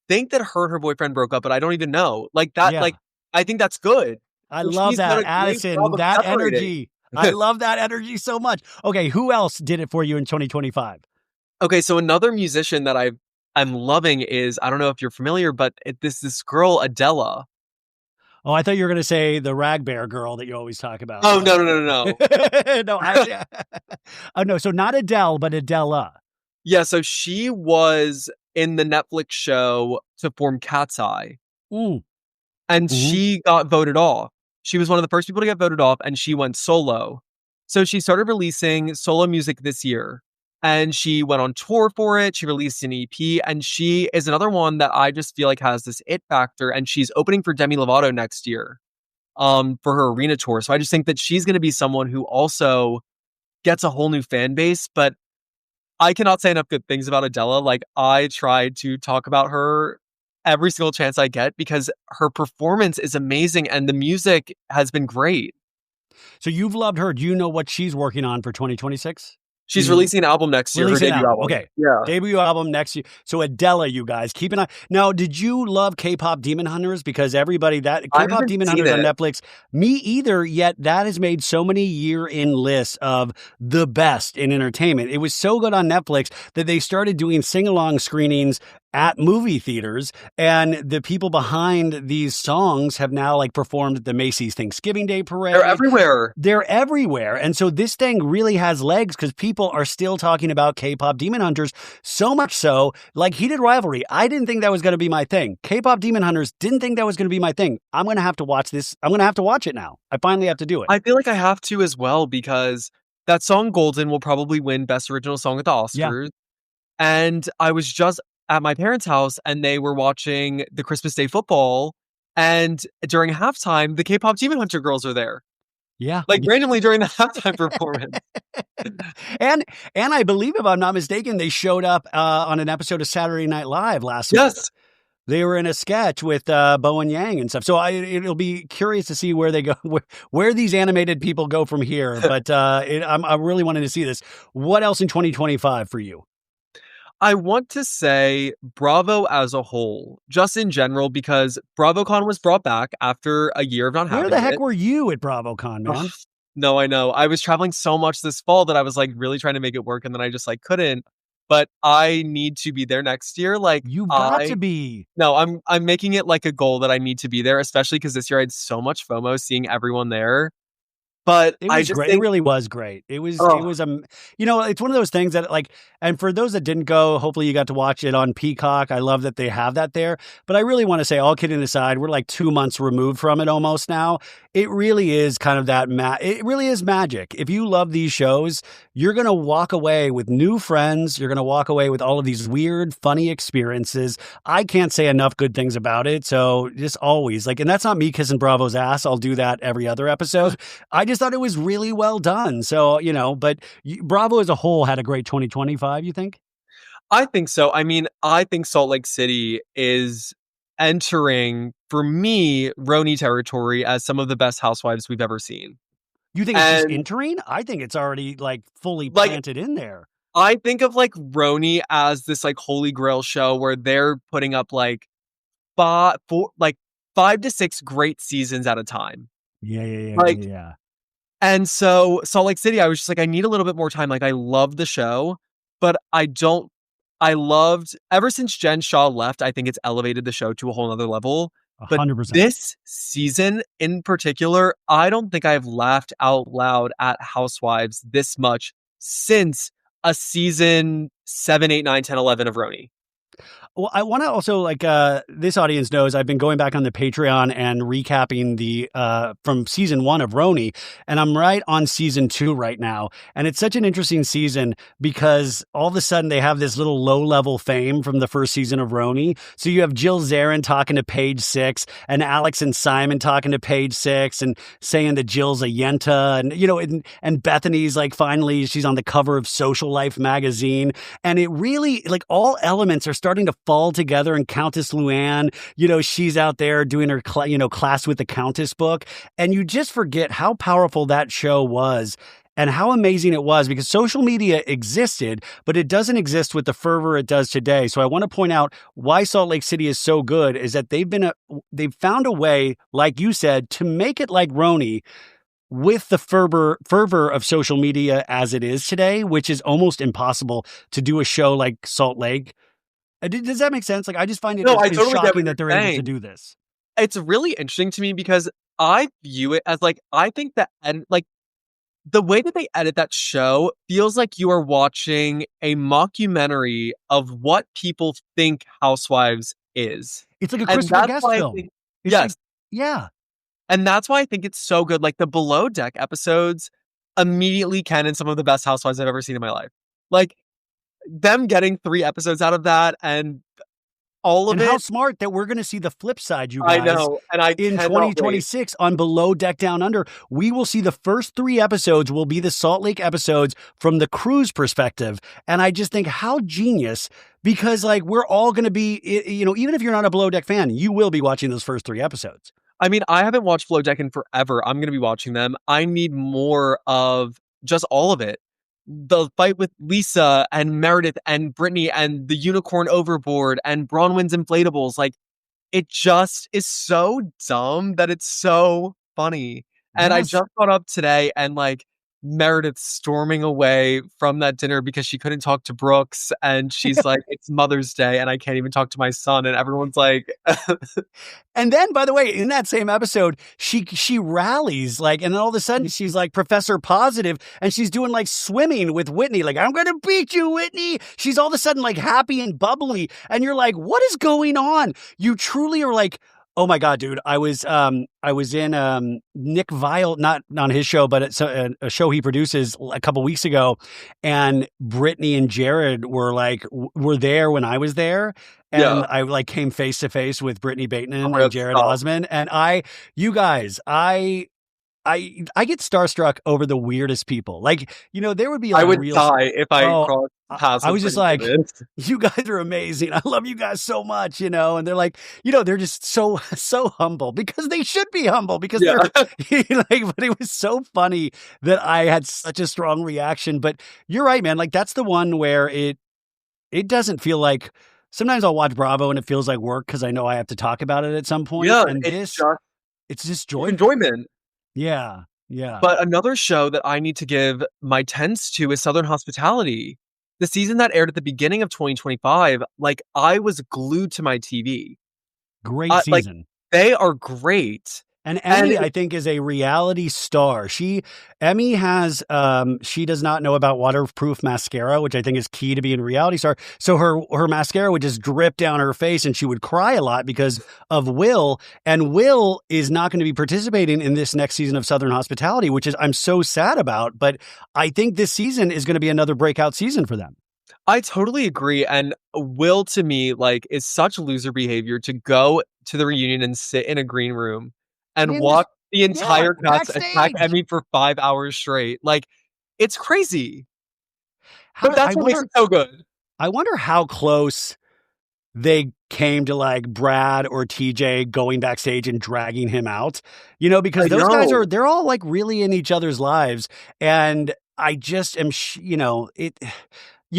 think that her and her boyfriend broke up, but I don't even know. I think that's good. I love that, Addison, that energy. I love that energy so much. Okay, who else did it for you in 2025? Okay, so another musician that I'm loving is, I don't know if you're familiar, but this girl, Adela. Oh, I thought you were going to say the Rag Bear girl that you always talk about. Oh, no. No, so not Adele, but Adela. Yeah, so she was in the Netflix show to form Cat's Eye. And she got voted off. She was one of the first people to get voted off, and she went solo. So she started releasing solo music this year, and she went on tour for it. She released an EP, and she is another one that I just feel like has this it factor, and she's opening for Demi Lovato next year for her arena tour. So I just think that she's going to be someone who also gets a whole new fan base. But I cannot say enough good things about Adela. Like, I try to talk about her every single chance I get because her performance is amazing and the music has been great. So you've loved her. Do you know what she's working on for 2026? She's releasing an album next year. Her Releasing an debut album. album. Okay. Yeah. Debut album next year. So Adela, you guys, keep an eye. Now, did you love K-pop Demon Hunters? Because everybody that K-pop Demon Hunters on Netflix, me either, yet that has made so many year-in lists of the best in entertainment. It was so good on Netflix that they started doing sing-along screenings at movie theaters, and the people behind these songs have now like performed at the Macy's Thanksgiving Day Parade. They're everywhere. They're everywhere. And so this thing really has legs because people are still talking about K-pop Demon Hunters, so much so, like Heated Rivalry. I didn't think that was going to be my thing. K-pop Demon Hunters didn't think that was going to be my thing. I'm going to have to watch this. I'm going to have to watch it now. I finally have to do it. I feel like I have to as well because that song Golden will probably win Best Original Song at the Oscars. Yeah. And I was just at my parents' house and they were watching the Christmas Day football. And during halftime, the K-pop Demon Hunter girls are there. Yeah. Like randomly during the halftime performance. And I believe, if I'm not mistaken, they showed up on an episode of Saturday Night Live last week. Yes. They were in a sketch with Bowen Yang and stuff. So it'll be curious to see where they go, where these animated people go from here. But I'm really wanting to see this. What else in 2025 for you? I want to say Bravo as a whole, just in general, because BravoCon was brought back after a year of not having it. Where the heck were you at BravoCon, man? No, I know. I was traveling so much this fall that I was like really trying to make it work, and then I just like couldn't. But I need to be there next year. Like you got to be. No, I'm making it like a goal that I need to be there, especially because this year I had so much FOMO seeing everyone there. But it was great. It really was great. It was, it's one of those things that like, and for those that didn't go, hopefully you got to watch it on Peacock. I love that they have that there, but I really want to say, all kidding aside, we're like 2 months removed from it almost now. It really is kind of that, it really is magic. If you love these shows, you're going to walk away with new friends. You're going to walk away with all of these weird, funny experiences. I can't say enough good things about it. So just always like, and that's not me kissing Bravo's ass. I'll do that every other episode. I just thought it was really well done. So, but Bravo as a whole had a great 2025, you think? I think so. I mean, I think Salt Lake City is entering, for me, RHONY territory as some of the best housewives we've ever seen. You think it's just entering? I think it's already like fully planted in there. I think of like RHONY as this like holy grail show where they're putting up like 5 to 6 great seasons at a time. Yeah. And so Salt Lake City, I was just like, I need a little bit more time. Like, I love the show, but ever since Jen Shah left, I think it's elevated the show to a whole nother level. 100%. But this season in particular, I don't think I've laughed out loud at Housewives this much since a season 7, 8, 9, 10, 11 of RHONY. Well, I want to also this audience knows I've been going back on the Patreon and recapping the from season 1 of RHONY, and I'm right on season 2 right now. And it's such an interesting season because all of a sudden they have this little low level fame from the first season of RHONY. So you have Jill Zarin talking to Page 6 and Alex and Simon talking to Page 6 and saying that Jill's a Yenta, and and Bethany's like finally she's on the cover of Social Life magazine, and it really like all elements are starting to fall together. And Countess Luann, she's out there doing her Class with the Countess book, and you just forget how powerful that show was and how amazing it was, because social media existed, but it doesn't exist with the fervor it does today. So I want to point out why Salt Lake City is so good is that they've found a way, like you said, to make it like RHONY with the fervor of social media as it is today, which is almost impossible to do a show like Salt Lake. Does that make sense? Like, I just find it totally shocking that they're able to do this. It's really interesting to me because I view it as like, I think that, and like the way that they edit that show feels like you are watching a mockumentary of what people think Housewives is. It's like a Christopher Guest film. Yes. Yeah. And that's why I think it's so good. Like the Below Deck episodes immediately canon some of the best Housewives I've ever seen in my life. Like, them getting 3 episodes out of that and all of it. How smart that we're going to see the flip side, you guys. I know. And in 2026 on Below Deck Down Under, we will see the first 3 episodes will be the Salt Lake episodes from the crew's perspective. And I just think how genius, because like we're all going to be, even if you're not a Below Deck fan, you will be watching those first 3 episodes. I mean, I haven't watched Below Deck in forever. I'm going to be watching them. I need more of just all of it. the fight with Lisa and Meredith and Brittany and the unicorn overboard and Bronwyn's inflatables. Like, it just is so dumb that it's so funny. And I Yes. just got up today and like Meredith storming away from that dinner because she couldn't talk to Brooks. And she's like, it's Mother's Day and I can't even talk to my son. And everyone's like, And then, by the way, in that same episode, she rallies, like, and then all of a sudden she's like Professor Positive, and she's doing like swimming with Whitney, like, I'm gonna beat you, Whitney. She's all of a sudden like happy and bubbly, and you're like, what is going on? You truly are like, oh my God, dude. I was in Nick Vile, not on his show, but it's a show he produces a couple weeks ago, and Brittany and Jared were there when I was there. And yeah, I like came face to face with Brittany Bateman and let's Jared stop. Osmond. And you guys, I get starstruck over the weirdest people. Like, there would be I like would die if I oh, crossed paths I with was just Brittany like, Bennett. you guys are amazing. I love you guys so much, and they're like, they're just so, so humble because they should be humble because Yeah. they're like, but it was so funny that I had such a strong reaction. But you're right, man. Like, that's the one where it doesn't feel like, sometimes I'll watch Bravo and it feels like work because I know I have to talk about it at some point. Yeah, And it's just it's just joyful. enjoyment. Yeah. Yeah. But another show that I need to give my tens to is Southern Hospitality. The season that aired at the beginning of 2025, like, I was glued to my TV. Great Like, season. they are great. And Emmy, I think, is a reality star. Emmy has, she does not know about waterproof mascara, which I think is key to being a reality star. So her mascara would just drip down her face and she would cry a lot because of Will. And Will is not going to be participating in this next season of Southern Hospitality, which is, I'm so sad about. But I think this season is going to be another breakout season for them. I totally agree. And Will, to me, like, is such loser behavior to go to the reunion and sit in a green room and watch the entire cast attack Emmy for 5 hours straight. Like, it's crazy. But that's what makes it so good. I wonder how close they came to like Brad or TJ going backstage and dragging him out, because those guys they're all like really in each other's lives. And I just am, you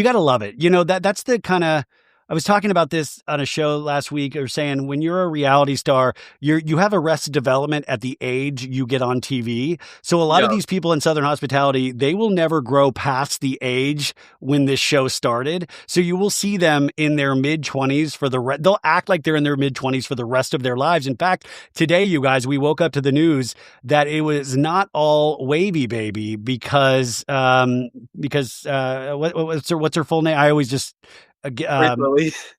got to love it. That's the kind of, I was talking about this on a show last week, or saying when you're a reality star, you have arrested development at the age you get on TV. So a lot of these people in Southern Hospitality, they will never grow past the age when this show started. So you will see them in their mid-20s they'll act like they're in their mid-20s for the rest of their lives. In fact, today, you guys, we woke up to the news that it was not all wavy baby because what's her full name? I always just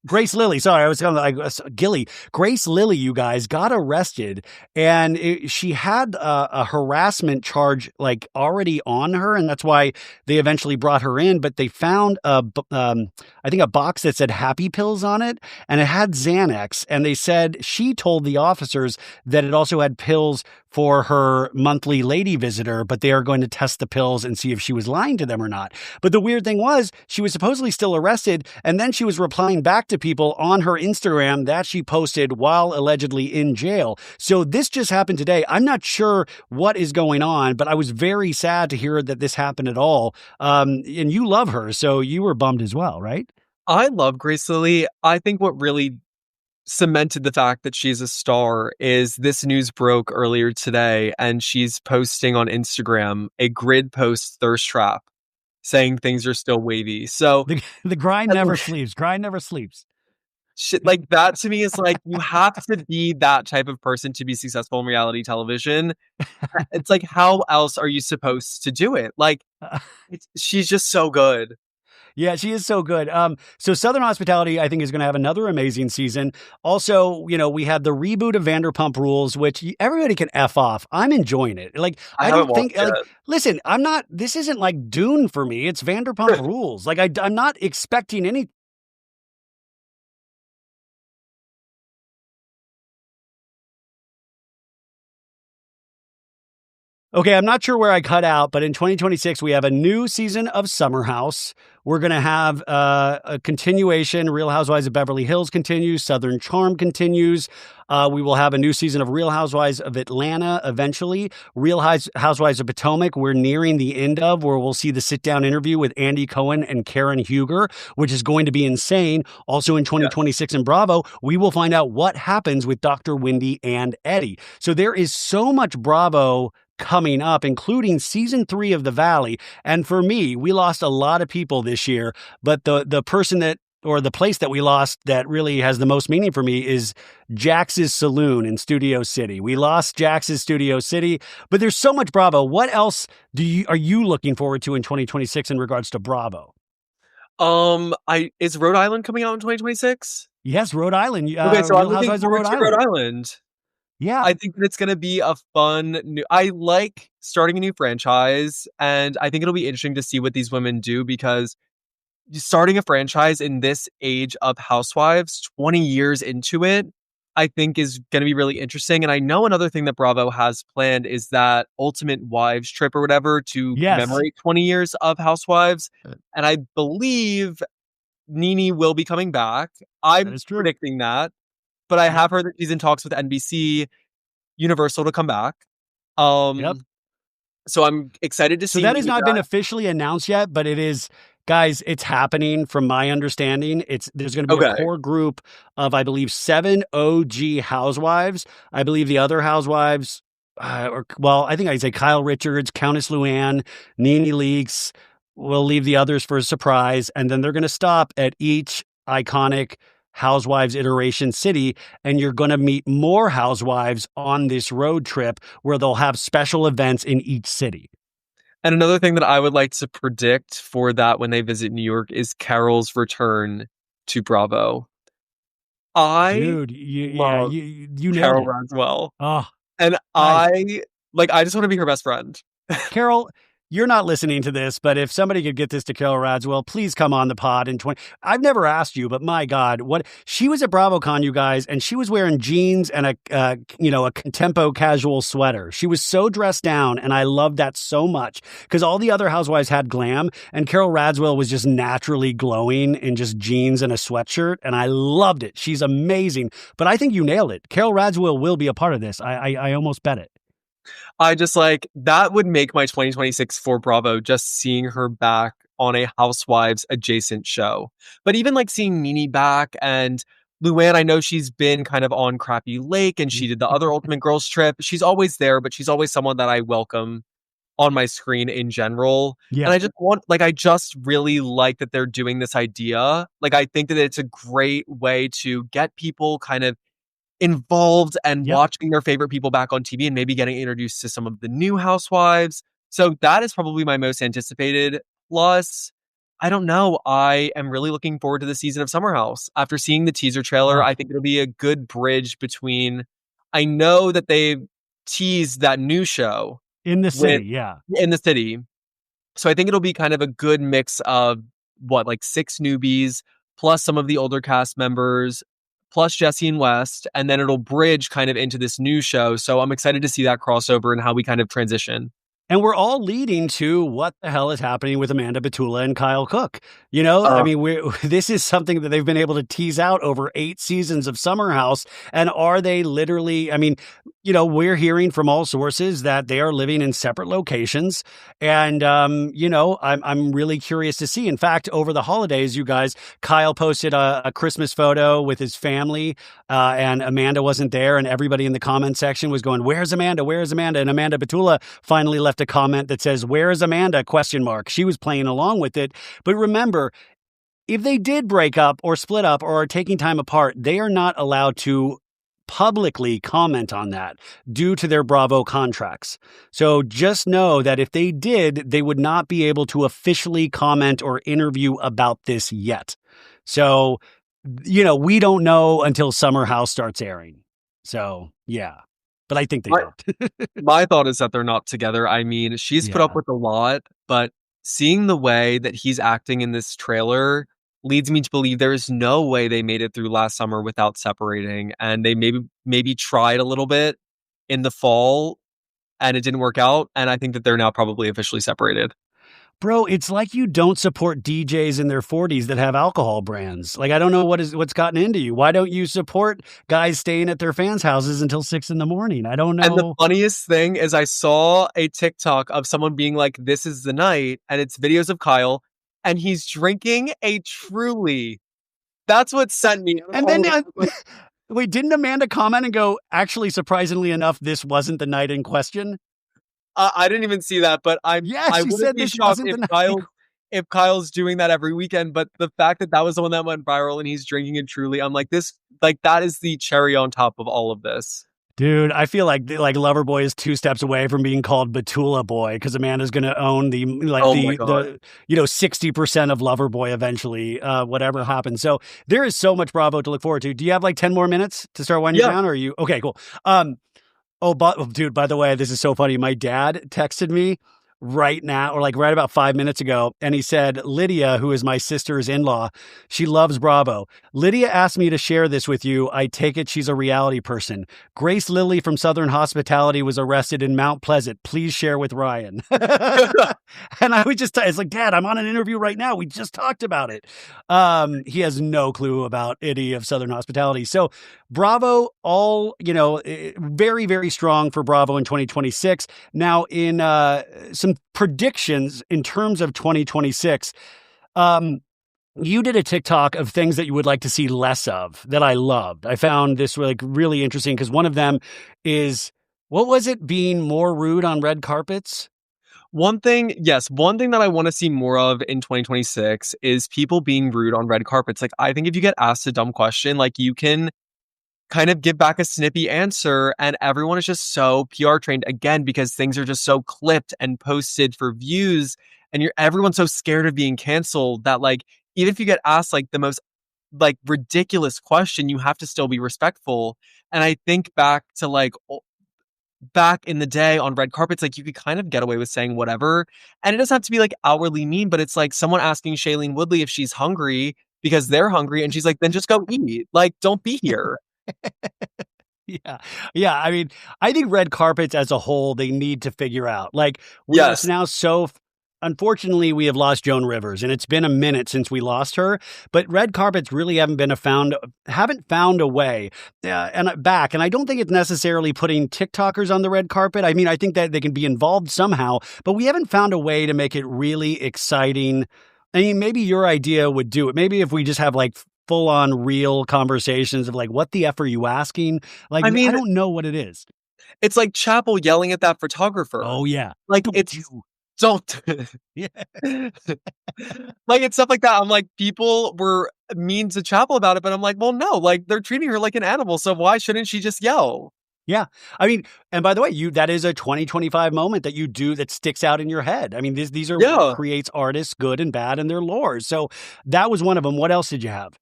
Grace Lilly. Sorry, I was going like Gilly. Grace Lilly, you guys, got arrested, and she had a harassment charge like already on her, and that's why they eventually brought her in. But they found I think a box that said Happy Pills on it, and it had Xanax, and they said she told the officers that it also had pills for her monthly lady visitor, but they are going to test the pills and see if she was lying to them or not. But the weird thing was, she was supposedly still arrested, and then she was replying back to people on her Instagram that she posted while allegedly in jail. So this just happened today. I'm not sure what is going on, but I was very sad to hear that this happened at all. And you love her, so you were bummed as well, right? I love Grace Lilly. I think what really cemented the fact that she's a star is this news broke earlier today, and she's posting on Instagram a grid post thirst trap saying things are still wavy. So the grind never sleeps. Grind never sleeps. Shit like that to me is like, you have to be that type of person to be successful in reality television. It's like, how else are you supposed to do it? Like, she's just so good. Yeah, she is so good. So Southern Hospitality, I think, is going to have another amazing season. Also, we had the reboot of Vanderpump Rules, which everybody can F off. I'm enjoying it. Like, I don't think, like, listen, this isn't like Dune for me. It's Vanderpump Rules. Like, I'm not expecting any. Okay, I'm not sure where I cut out, but in 2026, we have a new season of Summer House. We're going to have a continuation. Real Housewives of Beverly Hills continues. Southern Charm continues. We will have a new season of Real Housewives of Atlanta eventually. Housewives of Potomac, we're nearing the end of, where we'll see the sit-down interview with Andy Cohen and Karen Huger, which is going to be insane. Also in 2026 in Bravo, we will find out what happens with Dr. Wendy and Eddie. So there is so much Bravo coming up, including season 3 of The Valley. And for me, we lost a lot of people this year, but the person that, or the place that we lost that really has the most meaning for me is Jax's Saloon in Studio City. We lost Jax's Studio City, but there's so much Bravo. What else are you looking forward to in 2026 in regards to Bravo? Is Rhode Island coming out in 2026? Yes, Rhode Island. Okay, so I'm Real looking Housewives of forward to Rhode Island. Yeah. I think that it's going to be a fun new. I like starting a new franchise, and I think it'll be interesting to see what these women do, because starting a franchise in this age of Housewives, 20 years into it, I think is going to be really interesting. And I know another thing that Bravo has planned is that Ultimate Wives trip or whatever to commemorate 20 years of Housewives. And I believe Nene will be coming back. I'm predicting that. But I have heard that she's in talks with NBC Universal to come back. So I'm excited to see. So that has not been officially announced yet, but it is, guys, it's happening from my understanding. There's going to be a core group of, I believe, 7 OG housewives. I believe the other housewives, I think I'd say Kyle Richards, Countess Luann, Nene Leakes. We'll leave the others for a surprise. And then they're going to stop at each iconic Housewives iteration city, and you're going to meet more housewives on this road trip where they'll have special events in each city. And another thing that I would like to predict for that when they visit New York is Carol's return to Bravo. You nailed Carol it. as well. Oh, and nice. I just want to be her best friend. Carol, you're not listening to this, but if somebody could get this to Carol Radswell, please come on the pod in 20. I've never asked you, but my God, she was at BravoCon, you guys, and she was wearing jeans and a Contempo casual sweater. She was so dressed down, and I loved that so much, because all the other housewives had glam, and Carol Radswell was just naturally glowing in just jeans and a sweatshirt, and I loved it. She's amazing, but I think you nailed it. Carol Radswell will be a part of this. I almost bet it. I just that would make my 2026 for Bravo, just seeing her back on a Housewives adjacent show. But even seeing Nene back, and Luann, I know she's been kind of on Crappy Lake and she did the other Ultimate Girls trip. She's always there, but she's always someone that I welcome on my screen in general. Yeah. And I just I just really like that they're doing this idea. I think that it's a great way to get people kind of involved and watching their favorite people back on TV, and maybe getting introduced to some of the new housewives. So that is probably my most anticipated. Plus, I don't know, I am really looking forward to the season of Summer House. After seeing the teaser trailer, I think it'll be a good bridge between, I know that they've teased that new show in the city, in the city. So I think it'll be kind of a good mix of 6 newbies plus some of the older cast members, plus Jesse and West, and then it'll bridge kind of into this new show. So I'm excited to see that crossover and how we kind of transition. And we're all leading to what the hell is happening with Amanda Batula and Kyle Cook. I mean, this is something that they've been able to tease out over 8 seasons of Summer House. And are they literally, I mean, we're hearing from all sources that they are living in separate locations. And, I'm really curious to see. In fact, over the holidays, you guys, Kyle posted a Christmas photo with his family, and Amanda wasn't there. And everybody in the comment section was going, "Where's Amanda? Where's Amanda?" And Amanda Batula finally left a comment that says, "Where is Amanda?" ? She was playing along with it. But remember, if they did break up or split up or are taking time apart, they are not allowed to publicly comment on that due to their Bravo contracts. So just know that if they did, they would not be able to officially comment or interview about this yet. So, we don't know until Summer House starts airing. So, yeah. But I think they don't. My thought is that they're not together. I mean, she's put up with a lot, but seeing the way that he's acting in this trailer leads me to believe there is no way they made it through last summer without separating. And they maybe tried a little bit in the fall, and it didn't work out. And I think that they're now probably officially separated. Bro, it's like you don't support DJs in their 40s that have alcohol brands. Like, I don't know what's gotten into you. Why don't you support guys staying at their fans' houses until 6 in the morning? I don't know. And the funniest thing is I saw a TikTok of someone being like, "This is the night," and it's videos of Kyle, and he's drinking a Truly. That's what sent me. And then, wait, didn't Amanda comment and go, actually, surprisingly enough, this wasn't the night in question? I didn't even see that, but I wouldn't be shocked if Kyle's doing that every weekend. But the fact that was the one that went viral and he's drinking it Truly, I'm like, that is the cherry on top of all of this. Dude, I feel like Loverboy is 2 steps away from being called Batula Boy because Amanda's going to own the 60% of Loverboy eventually, whatever happens. So there is so much Bravo to look forward to. Do you have like 10 more minutes to start winding down, or are you okay? Cool. Dude, by the way, this is so funny. My dad texted me right now, or like right about 5 minutes ago, and he said, Lydia, who is my sister's in-law, she loves Bravo. Lydia asked me to share this with you. I take it she's a reality person. Grace Lilly from Southern Hospitality was arrested in Mount Pleasant. Please share with Ryan. And I would it's like, Dad, I'm on an interview right now. We just talked about it. He has no clue about any of Southern Hospitality. So Bravo, very, very strong for Bravo in 2026. Now, in some predictions in terms of 2026, you did a TikTok of things that you would like to see less of that I loved. I found this really interesting because one of them is, what was it, being more rude on red carpets? One thing that I want to see more of in 2026 is people being rude on red carpets. Like, I think if you get asked a dumb question, like, you can kind of give back a snippy answer, and everyone is just so PR trained again because things are just so clipped and posted for views, and everyone's so scared of being canceled that, like, even if you get asked like the most like ridiculous question, you have to still be respectful. And I think back in the day on red carpets, like, you could kind of get away with saying whatever, and it doesn't have to be like outwardly mean, but it's like someone asking Shailene Woodley if she's hungry because they're hungry, and she's like, then just go eat, like, don't be here. Yeah. I mean, I think red carpets as a whole, they need to figure out. Like, it's now so. Unfortunately, we have lost Joan Rivers, and it's been a minute since we lost her. But red carpets really haven't found a way back. And I don't think it's necessarily putting TikTokers on the red carpet. I mean, I think that they can be involved somehow, but we haven't found a way to make it really exciting. I mean, maybe your idea would do it. Maybe if we just have like full-on real conversations of like, what the F are you asking? Like, I mean, I don't know what it is. It's like Chappell yelling at that photographer. Oh, yeah. Like, don't. Yeah. Like, it's stuff like that. I'm like, people were mean to Chappell about it, but I'm like, well, no, like, they're treating her like an animal, so why shouldn't she just yell? Yeah. I mean, and by the way, that is a 2025 moment that you do that sticks out in your head. I mean, these are what creates artists, good and bad, and their lore. So that was one of them. What else did you have?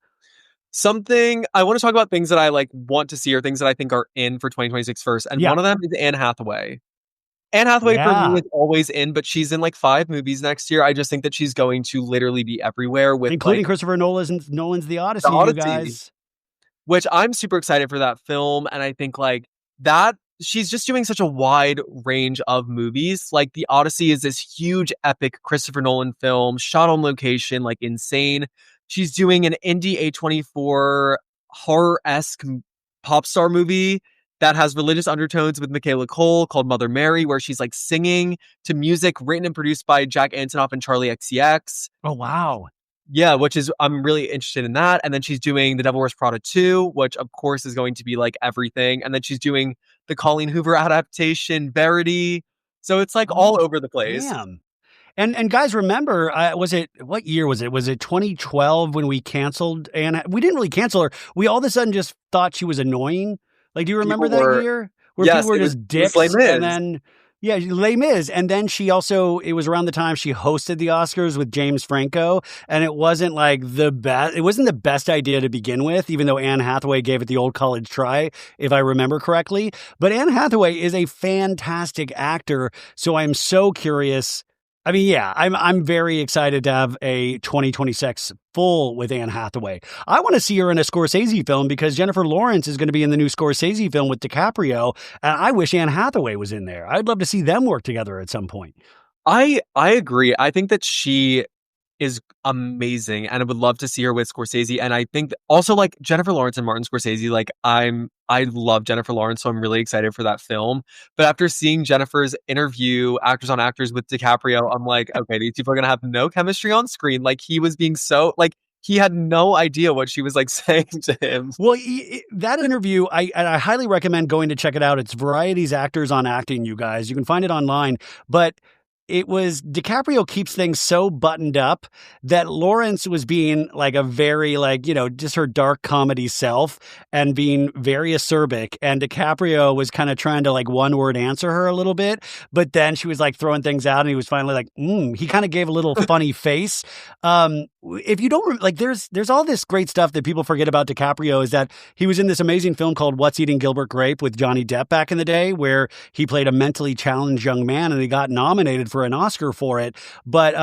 Something I want to talk about, things that I like want to see, or things that I think are in for 2026 first. And one of them is Anne Hathaway. Anne Hathaway for me is always in, but she's in like 5 movies next year. I just think that she's going to literally be everywhere, with including Christopher Nolan's The Odyssey, you guys. Which I'm super excited for that film, and I think like that she's just doing such a wide range of movies. Like, The Odyssey is this huge epic Christopher Nolan film shot on location, like insane. She's doing an indie A24 horror-esque pop star movie that has religious undertones with Michaela Cole called Mother Mary, where she's like singing to music written and produced by Jack Antonoff and Charlie XCX. Oh, wow. Yeah, I'm really interested in that. And then she's doing The Devil Wears Prada 2, which of course is going to be like everything. And then she's doing the Colleen Hoover adaptation, Verity. So it's like all over the place. Damn. And guys, remember, what year was it? Was it 2012 when we canceled Anne? We didn't really cancel her. We all of a sudden just thought she was annoying. Like, do you remember that year? Where people were just dicks? And then, Les Mis. And then it was around the time she hosted the Oscars with James Franco. And it wasn't like it wasn't the best idea to begin with, even though Anne Hathaway gave it the old college try, if I remember correctly. But Anne Hathaway is a fantastic actor. So I'm so curious I mean, yeah, I'm very excited to have a 2026 full with Anne Hathaway. I want to see her in a Scorsese film because Jennifer Lawrence is going to be in the new Scorsese film with DiCaprio, and I wish Anne Hathaway was in there. I'd love to see them work together at some point. I agree. I think that she is amazing, and I would love to see her with Scorsese. And I think also like Jennifer Lawrence and Martin Scorsese, like I love Jennifer Lawrence, so I'm really excited for that film. But after seeing Jennifer's interview, Actors on Actors with DiCaprio, I'm like, okay, these people are gonna have no chemistry on screen. Like he was being so like he had no idea what she was like saying to him. Well, that interview, I highly recommend going to check it out. It's Variety's Actors on Acting, you guys. You can find it online, but it was DiCaprio keeps things so buttoned up that Lawrence was being like a very like, just her dark comedy self and being very acerbic. And DiCaprio was kind of trying to like one word answer her a little bit, but then she was like throwing things out and he was finally like, he kind of gave a little funny face. If you don't like, there's all this great stuff that people forget about DiCaprio is that he was in this amazing film called What's Eating Gilbert Grape with Johnny Depp back in the day, where he played a mentally challenged young man and he got nominated for an Oscar for it. But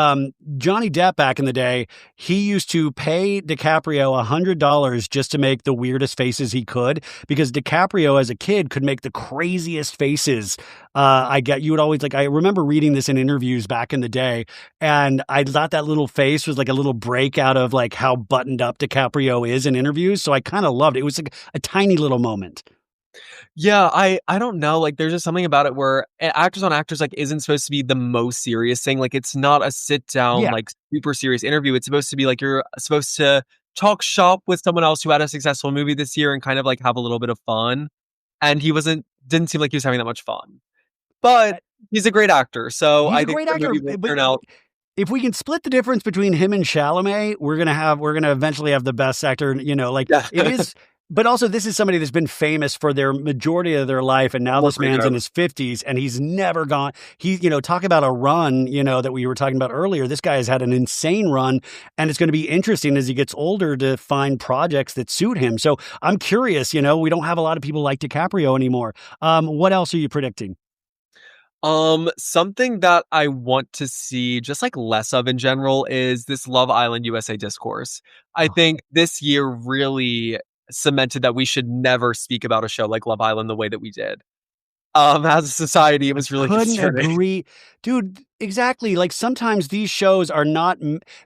Johnny Depp back in the day, he used to pay DiCaprio $100 just to make the weirdest faces he could, because DiCaprio as a kid could make the craziest faces. You would always like, I remember reading this in interviews back in the day, and I thought that little face was like a little break out of like how buttoned up DiCaprio is in interviews. So I kind of loved it. It was like a tiny little moment. Yeah, I don't know. Like, there's just something about it where Actors on Actors like isn't supposed to be the most serious thing. Like, it's not a sit down Yeah. like super serious interview. It's supposed to be like you're supposed to talk shop with someone else who had a successful movie this year and kind of like have a little bit of fun. And he didn't seem like he was having that much fun. But he's a great actor, so He's I a think great the actor, movie will but turn out. if we can split the difference between him and Chalamet, we're gonna eventually have the best actor. Like Yeah. it is. But also, this is somebody that's been famous for their majority of their life, and now this man's in his 50s, and he's never gone. Talk about a run, that we were talking about earlier. This guy has had an insane run, and it's going to be interesting as he gets older to find projects that suit him. So I'm curious. We don't have a lot of people like DiCaprio anymore. What else are you predicting? Something that I want to see just like less of in general is this Love Island USA discourse. I think this year really cemented that we should never speak about a show like Love Island the way that we did. As a society, it was really Couldn't concerning. agree. Dude, exactly. Like sometimes these shows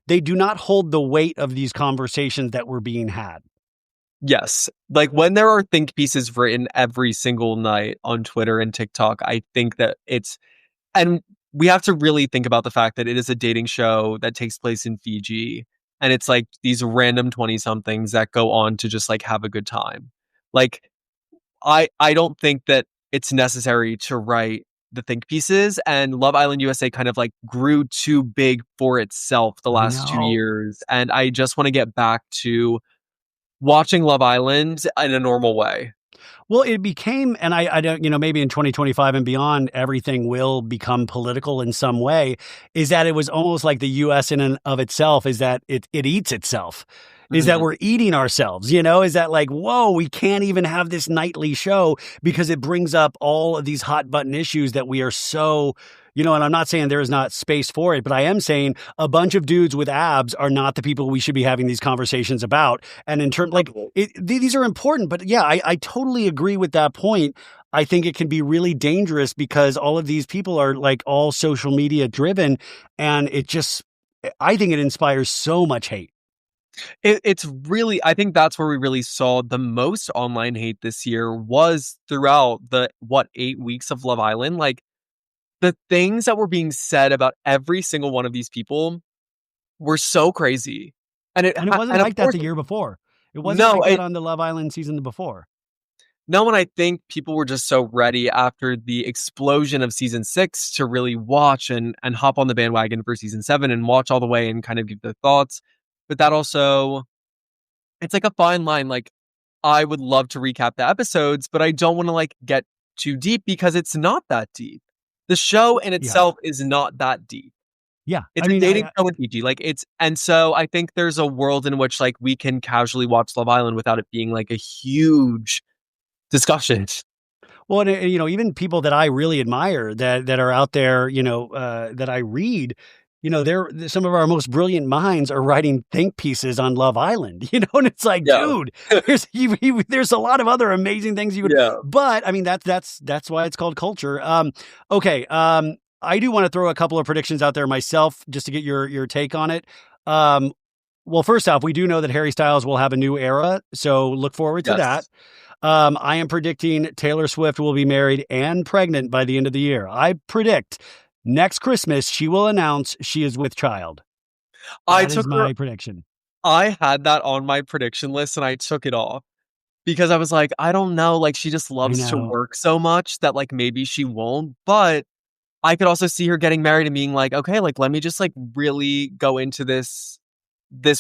they do not hold the weight of these conversations that were being had. Yes. Like when there are think pieces written every single night on Twitter and TikTok, I think that and we have to really think about the fact that it is a dating show that takes place in Fiji. And it's like these random 20 somethings that go on to just like have a good time. Like, I don't think that it's necessary to write the think pieces, and Love Island USA kind of like grew too big for itself the I last 2 know. years. And I just want to get back to watching Love Island in a normal way. Well, it became, and I don't, maybe in 2025 and beyond, everything will become political in some way, is that it was almost like the US in and of itself is that it eats itself. Is that we're eating ourselves, is that like, whoa, we can't even have this nightly show because it brings up all of these hot button issues that we are so, and I'm not saying there is not space for it, but I am saying a bunch of dudes with abs are not the people we should be having these conversations about. And in terms, like, these are important, but yeah, I totally agree with that point. I think it can be really dangerous because all of these people are like all social media driven, and I think it inspires so much hate. It's really, I think that's where we really saw the most online hate this year was throughout the 8 weeks of Love Island. Like the things that were being said about every single one of these people were so crazy. And it wasn't like that the year before. It wasn't like that on the Love Island season before. No, and I think people were just so ready after the explosion of season 6 to really watch and hop on the bandwagon for season 7 and watch all the way and kind of give their thoughts. But that also, it's like a fine line. Like, I would love to recap the episodes, but I don't want to like get too deep because it's not that deep. The show in itself is not that deep. Yeah. It's a dating show in Fiji. Like and so I think there's a world in which like we can casually watch Love Island without it being like a huge discussion. Well, and, even people that I really admire that are out there, that I read, they're some of our most brilliant minds are writing think pieces on Love Island, and it's like, Yeah. dude, there's a lot of other amazing things you could, Yeah. but I mean, that's why it's called culture. Okay. I do want to throw a couple of predictions out there myself just to get your take on it. Well, first off, we do know that Harry Styles will have a new era, so look forward to that. Yes. I am predicting Taylor Swift will be married and pregnant by the end of the year. I predict next Christmas she will announce she is with child. That is my prediction. I had that on my prediction list and I took it off because I was like, I don't know, like she just loves to work so much that like maybe she won't, but I could also see her getting married and being like, okay, like let me just like really go into this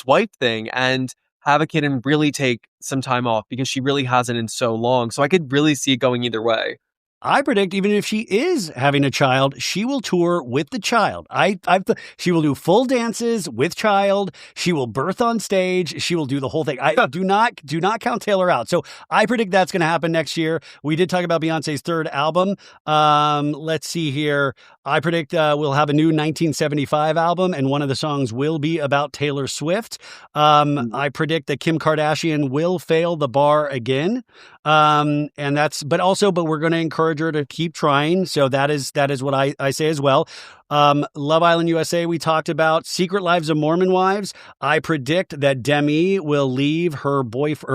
wife thing and have a kid and really take some time off because she really hasn't in so long. So I could really see it going either way. I predict even if she is having a child, she will tour with the child. She will do full dances with child. She will birth on stage. She will do the whole thing. I do not count Taylor out. So I predict that's going to happen next year. We did talk about Beyonce's third album. Let's see here. I predict we'll have a new 1975 album, and one of the songs will be about Taylor Swift. I predict that Kim Kardashian will fail the bar again. But we're going to encourage her to keep trying. So that is what I say as well. Love Island USA, we talked about. Secret Lives of Mormon Wives. I predict that Demi will leave her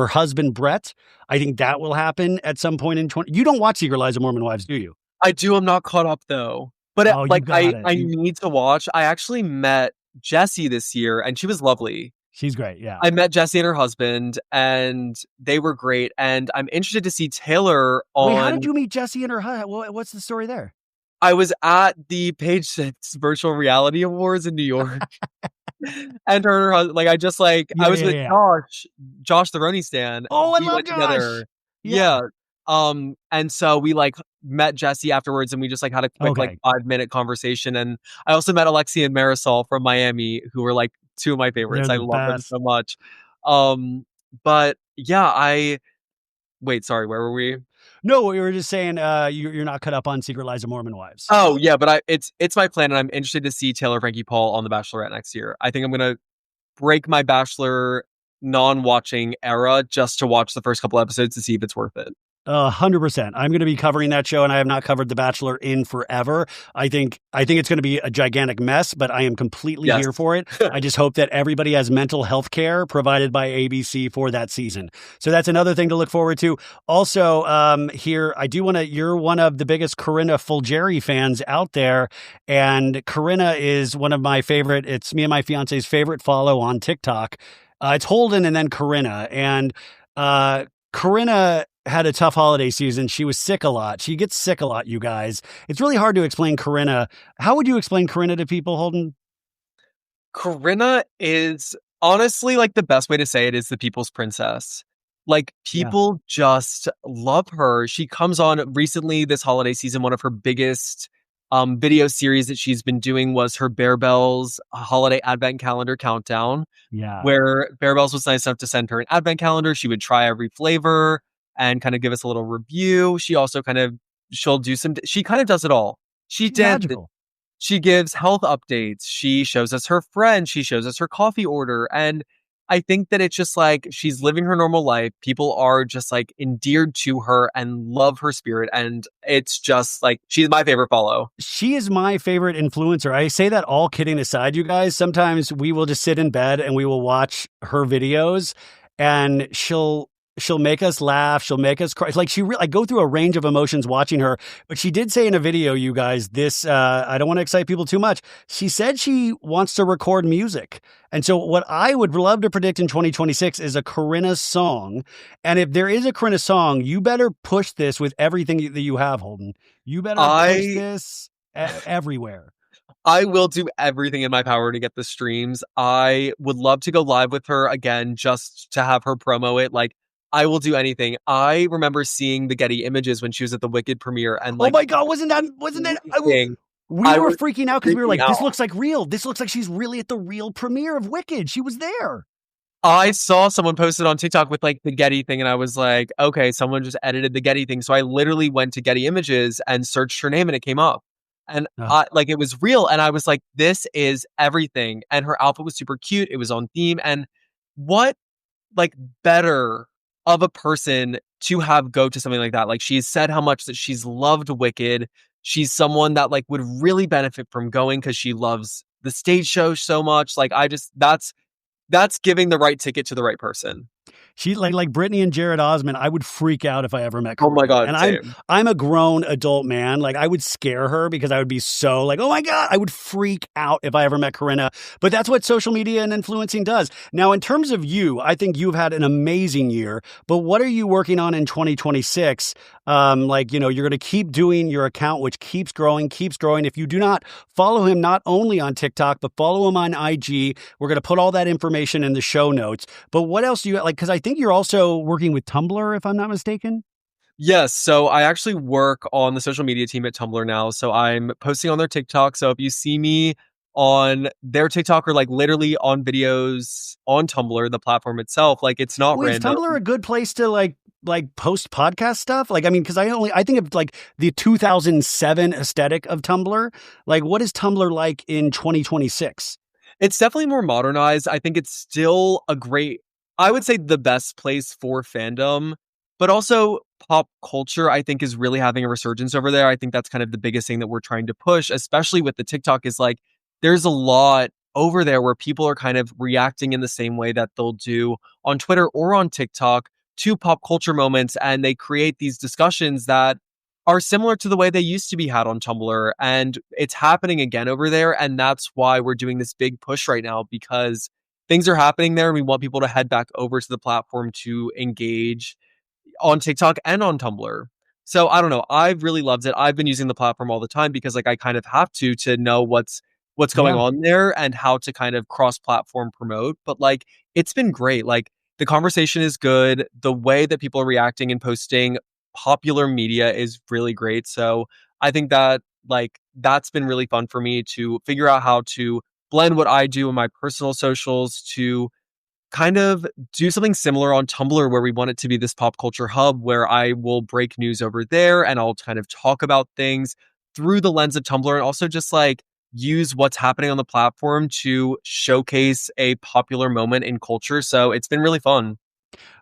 husband, Brett. I think that will happen at some point in 20. You don't watch Secret Lives of Mormon Wives, do you? I do. I'm not caught up though. But I need to watch. I actually met Jessie this year and she was lovely. She's great, yeah. I met Jessie and her husband, and they were great. And I'm interested to see Taylor on... Wait, how did you meet Jessie and her husband? What's the story there? I was at the Page Six Virtual Reality Awards in New York. And her husband, I was with Josh the Ronnie Stan. Oh, I love Josh! Together. Yeah. And so we met Jessie afterwards and we just had a quick 5-minute conversation. And I also met Alexia and Marisol from Miami, who were two of my favorites. I love them so much. But yeah, wait, sorry, where were we? No, we were just saying you're not cut up on Secret Lives of Mormon Wives. Oh yeah, but it's my plan, and I'm interested to see Taylor Frankie Paul on The Bachelorette next year. I think I'm gonna break my Bachelor non-watching era just to watch the first couple episodes to see if it's worth it. 100%. I'm going to be covering that show, and I have not covered The Bachelor in forever. I think it's going to be a gigantic mess, but I am completely here for it. I just hope that everybody has mental health care provided by ABC for that season. So that's another thing to look forward to. Also, here, you're one of the biggest Corinna Fulgeri fans out there, and Corinna is one of my favorite. It's me and my fiance's favorite follow on TikTok. It's Holden and then Corinna, and Corinna had a tough holiday season. She was sick a lot. She gets sick a lot, you guys. It's really hard to explain Corinna. How would you explain Corinna to people, Holden? Corinna is honestly the best way to say it is the people's princess. People just love her. She comes on recently this holiday season. One of her biggest video series that she's been doing was her Bear Bells holiday advent calendar countdown. Yeah. Where Bear Bells was nice enough to send her an advent calendar. She would try every flavor and kind of give us a little review. She also she'll do she kind of does it all. She gives health updates. She shows us her friends. She shows us her coffee order. And I think that it's just she's living her normal life. People are just endeared to her and love her spirit. And it's just she's my favorite follow. She is my favorite influencer. I say that all kidding aside, you guys. Sometimes we will just sit in bed and we will watch her videos and she'll make us laugh. She'll make us cry. I go through a range of emotions watching her. But she did say in a video, you guys, this, I don't want to excite people too much. She said she wants to record music. And so what I would love to predict in 2026 is a Corinna song. And if there is a Corinna song, you better push this with everything that you have, Holden. You better push this everywhere. I will do everything in my power to get the streams. I would love to go live with her again, just to have her promo it. I will do anything. I remember seeing the Getty Images when she was at the Wicked premiere, and oh my god, wasn't that? We were freaking out because we were like, this looks like real. This looks like she's really at the real premiere of Wicked. She was there. I saw someone posted on TikTok with like the Getty thing, and I was like, okay, someone just edited the Getty thing. So I literally went to Getty Images and searched her name, and it came up. And Ugh. I like it was real, and I was like, this is everything. And her outfit was super cute. It was on theme. And what like better of a person to have go to something like that? Like she's said how much that she's loved Wicked. She's someone that like would really benefit from going because she loves the stage show so much. Like I just that's giving the right ticket to the right person. She like Brittany and Jared Osmond. I would freak out if I ever met Oh my Corinna. God, And same. I'm a grown adult man. Like I would scare her because I would be so like, oh my God, I would freak out if I ever met Corinna. But that's what social media and influencing does. Now, in terms of you, I think you've had an amazing year. But what are you working on in 2026? Like, you're going to keep doing your account, which keeps growing, keeps growing. If you do not follow him, not only on TikTok, but follow him on IG, we're going to put all that information in the show notes. But what else do you like? Because I think you're also working with Tumblr, if I'm not mistaken. Yes, so I actually work on the social media team at Tumblr now. So I'm posting on their TikTok. So if you see me on their TikTok or like literally on videos on Tumblr, the platform itself, like it's not Wait, is random. Tumblr a good place to like post podcast stuff? Like, I mean, because I think of like the 2007 aesthetic of Tumblr. Like, what is Tumblr like in 2026? It's definitely more modernized. I think it's still I would say the best place for fandom, but also pop culture, I think is really having a resurgence over there. I think that's kind of the biggest thing that we're trying to push, especially with the TikTok is like, there's a lot over there where people are kind of reacting in the same way that they'll do on Twitter or on TikTok to pop culture moments. And they create these discussions that are similar to the way they used to be had on Tumblr. And it's happening again over there. And that's why we're doing this big push right now because things are happening there. And we want people to head back over to the platform to engage on TikTok and on Tumblr. So I don't know. I've really loved it. I've been using the platform all the time because like I kind of have to know what's going Yeah. on there and how to kind of cross-platform promote. But like it's been great. Like the conversation is good. The way that people are reacting and posting popular media is really great. So I think that like that's been really fun for me to figure out how to blend what I do in my personal socials to kind of do something similar on Tumblr where we want it to be this pop culture hub where I will break news over there and I'll kind of talk about things through the lens of Tumblr and also just like use what's happening on the platform to showcase a popular moment in culture. So it's been really fun.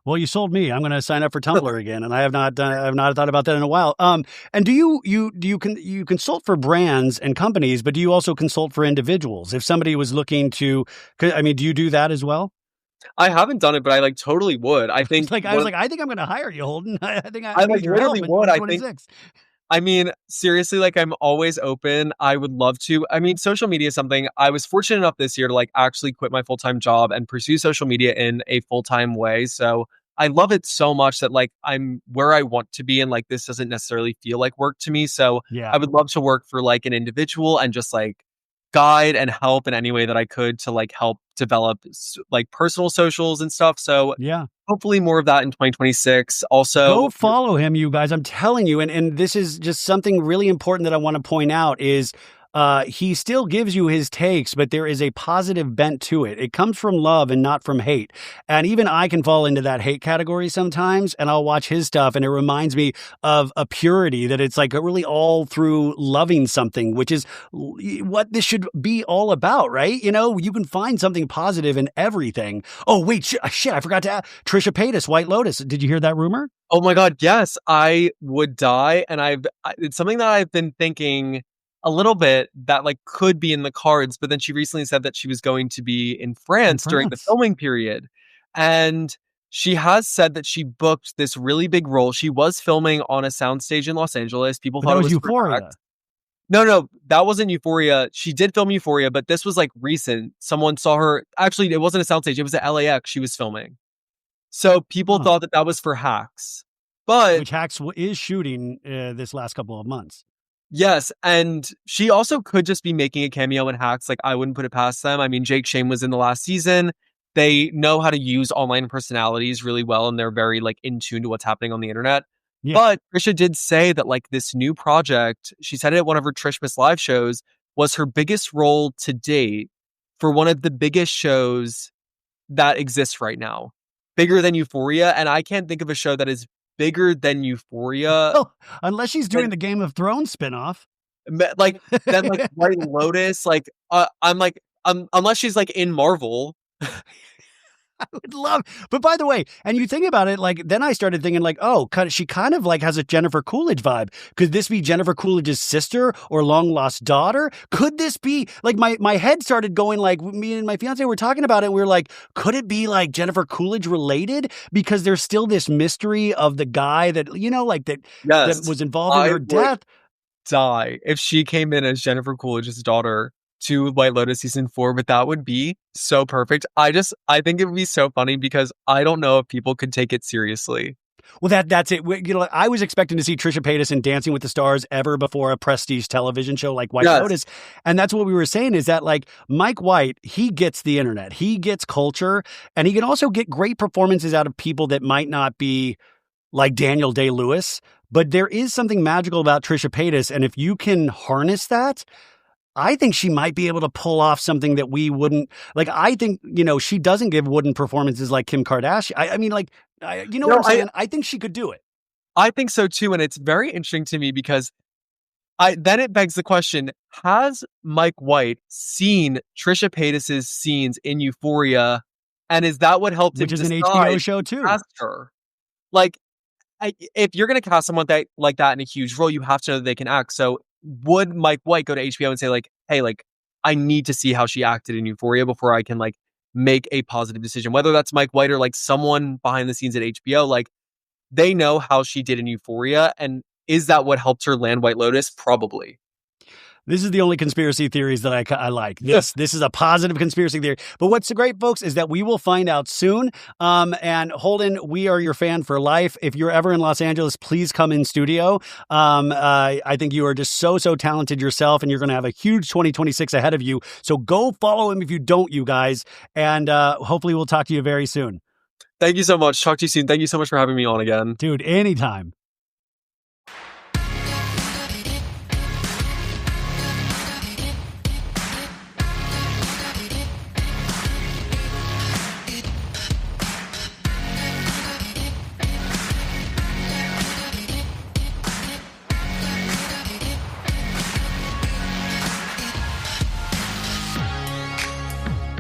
Well, you sold me. I'm going to sign up for Tumblr again, and I have not thought about that in a while. And do you consult for brands and companies, but do you also consult for individuals? If somebody was looking to, I mean, do you do that as well? I haven't done it, but I like totally would. I think I was like, I think I'm going to hire you, Holden. I think I I like need your literally help in would. I think 2026. I mean, seriously, like I'm always open. I would love to. I mean, social media is something I was fortunate enough this year to like actually quit my full-time job and pursue social media in a full-time way. So I love it so much that like I'm where I want to be and like this doesn't necessarily feel like work to me. So Yeah. I would love to work for like an individual and just like guide and help in any way that I could to like help develop like personal socials and stuff. So Yeah. hopefully more of that in 2026. Go Also, follow him, you guys. I'm telling you. And this is just something really important that I want to point out is he still gives you his takes, but there is a positive bent to it. It comes from love and not from hate. And even I can fall into that hate category sometimes, and I'll watch his stuff, and it reminds me of a purity that it's like really all through loving something, which is what this should be all about, right? You can find something positive in everything. Oh, wait, shit, I forgot to add. Trisha Paytas, White Lotus. Did you hear that rumor? oh my God, yes, I would die. And it's something that I've been thinking a little bit that like could be in the cards, but then she recently said that she was going to be in In France during the France. filming period. And she has said that she booked this really big role. She was filming on a soundstage in Los Angeles. People But that thought it was was for Euphoria. fact. No, that wasn't Euphoria. She did film Euphoria, but this was like recent. Someone saw her. Actually, it wasn't a soundstage. It was at LAX she was filming. So people Huh. thought that that was for Hacks. But Which Hacks is shooting this last couple of months. yes, and she also could just be making a cameo in Hacks. Like I wouldn't put it past them. I mean, Jake Shane was in the last season. They know how to use online personalities really well, and they're very like in tune to what's happening on the internet. Yeah. But Trisha did say that like this new project, she said it at one of her Trishmas live shows, was her biggest role to date for one of the biggest shows that exists right now. Bigger than Euphoria, and I can't think of a show that is bigger than Euphoria. Well, unless she's doing the Game of Thrones spinoff. Like then like White Lotus, like I'm like unless she's like in Marvel. I would love, but by the way, and you think about it, like, then I started thinking, like, oh, she kind of like has a Jennifer Coolidge vibe. Could this be Jennifer Coolidge's sister or long lost daughter? Could this be, like, my head started going, like, me and my fiance were talking about it, and we were like, could it be like Jennifer Coolidge related? Because there's still this mystery of the guy that, you know, like that was involved in her death. Die if she came in as Jennifer Coolidge's daughter to White Lotus season 4, but that would be so perfect. I think it would be so funny because I don't know if people could take it seriously. Well, that's it. You know, I was expecting to see Trisha Paytas in Dancing with the Stars ever before a prestige television show like White Lotus. And that's what we were saying is that, like, Mike White, he gets the internet, he gets culture, and he can also get great performances out of people that might not be like Daniel Day-Lewis. But there is something magical about Trisha Paytas. And if you can harness that, I think she might be able to pull off something that we wouldn't. Like, I think, you know, she doesn't give wooden performances like Kim Kardashian. I mean, like, you know what I'm saying? I think she could do it. I think so too. And it's very interesting to me because then it begs the question, has Mike White seen Trisha Paytas' scenes in Euphoria? And is that what helped him Which is an HBO show too. Cast her? Like, if you're going to cast someone like that in a huge role, you have to know that they can act. So would Mike White go to HBO and say, like, hey, like, I need to see how she acted in Euphoria before I can, like, make a positive decision? Whether that's Mike White or, like, someone behind the scenes at HBO, like, they know how she did in Euphoria. And is that what helped her land White Lotus? Probably. This is the only conspiracy theories that I like. This is a positive conspiracy theory. But what's great, folks, is that we will find out soon. And Holden, we are your fan for life. If you're ever in Los Angeles, please come in studio. I think you are just so talented yourself, and you're going to have a huge 2026 ahead of you. So go follow him if you don't, you guys. And hopefully we'll talk to you very soon. Thank you so much. Talk to you soon. Thank you so much for having me on again. Dude, anytime.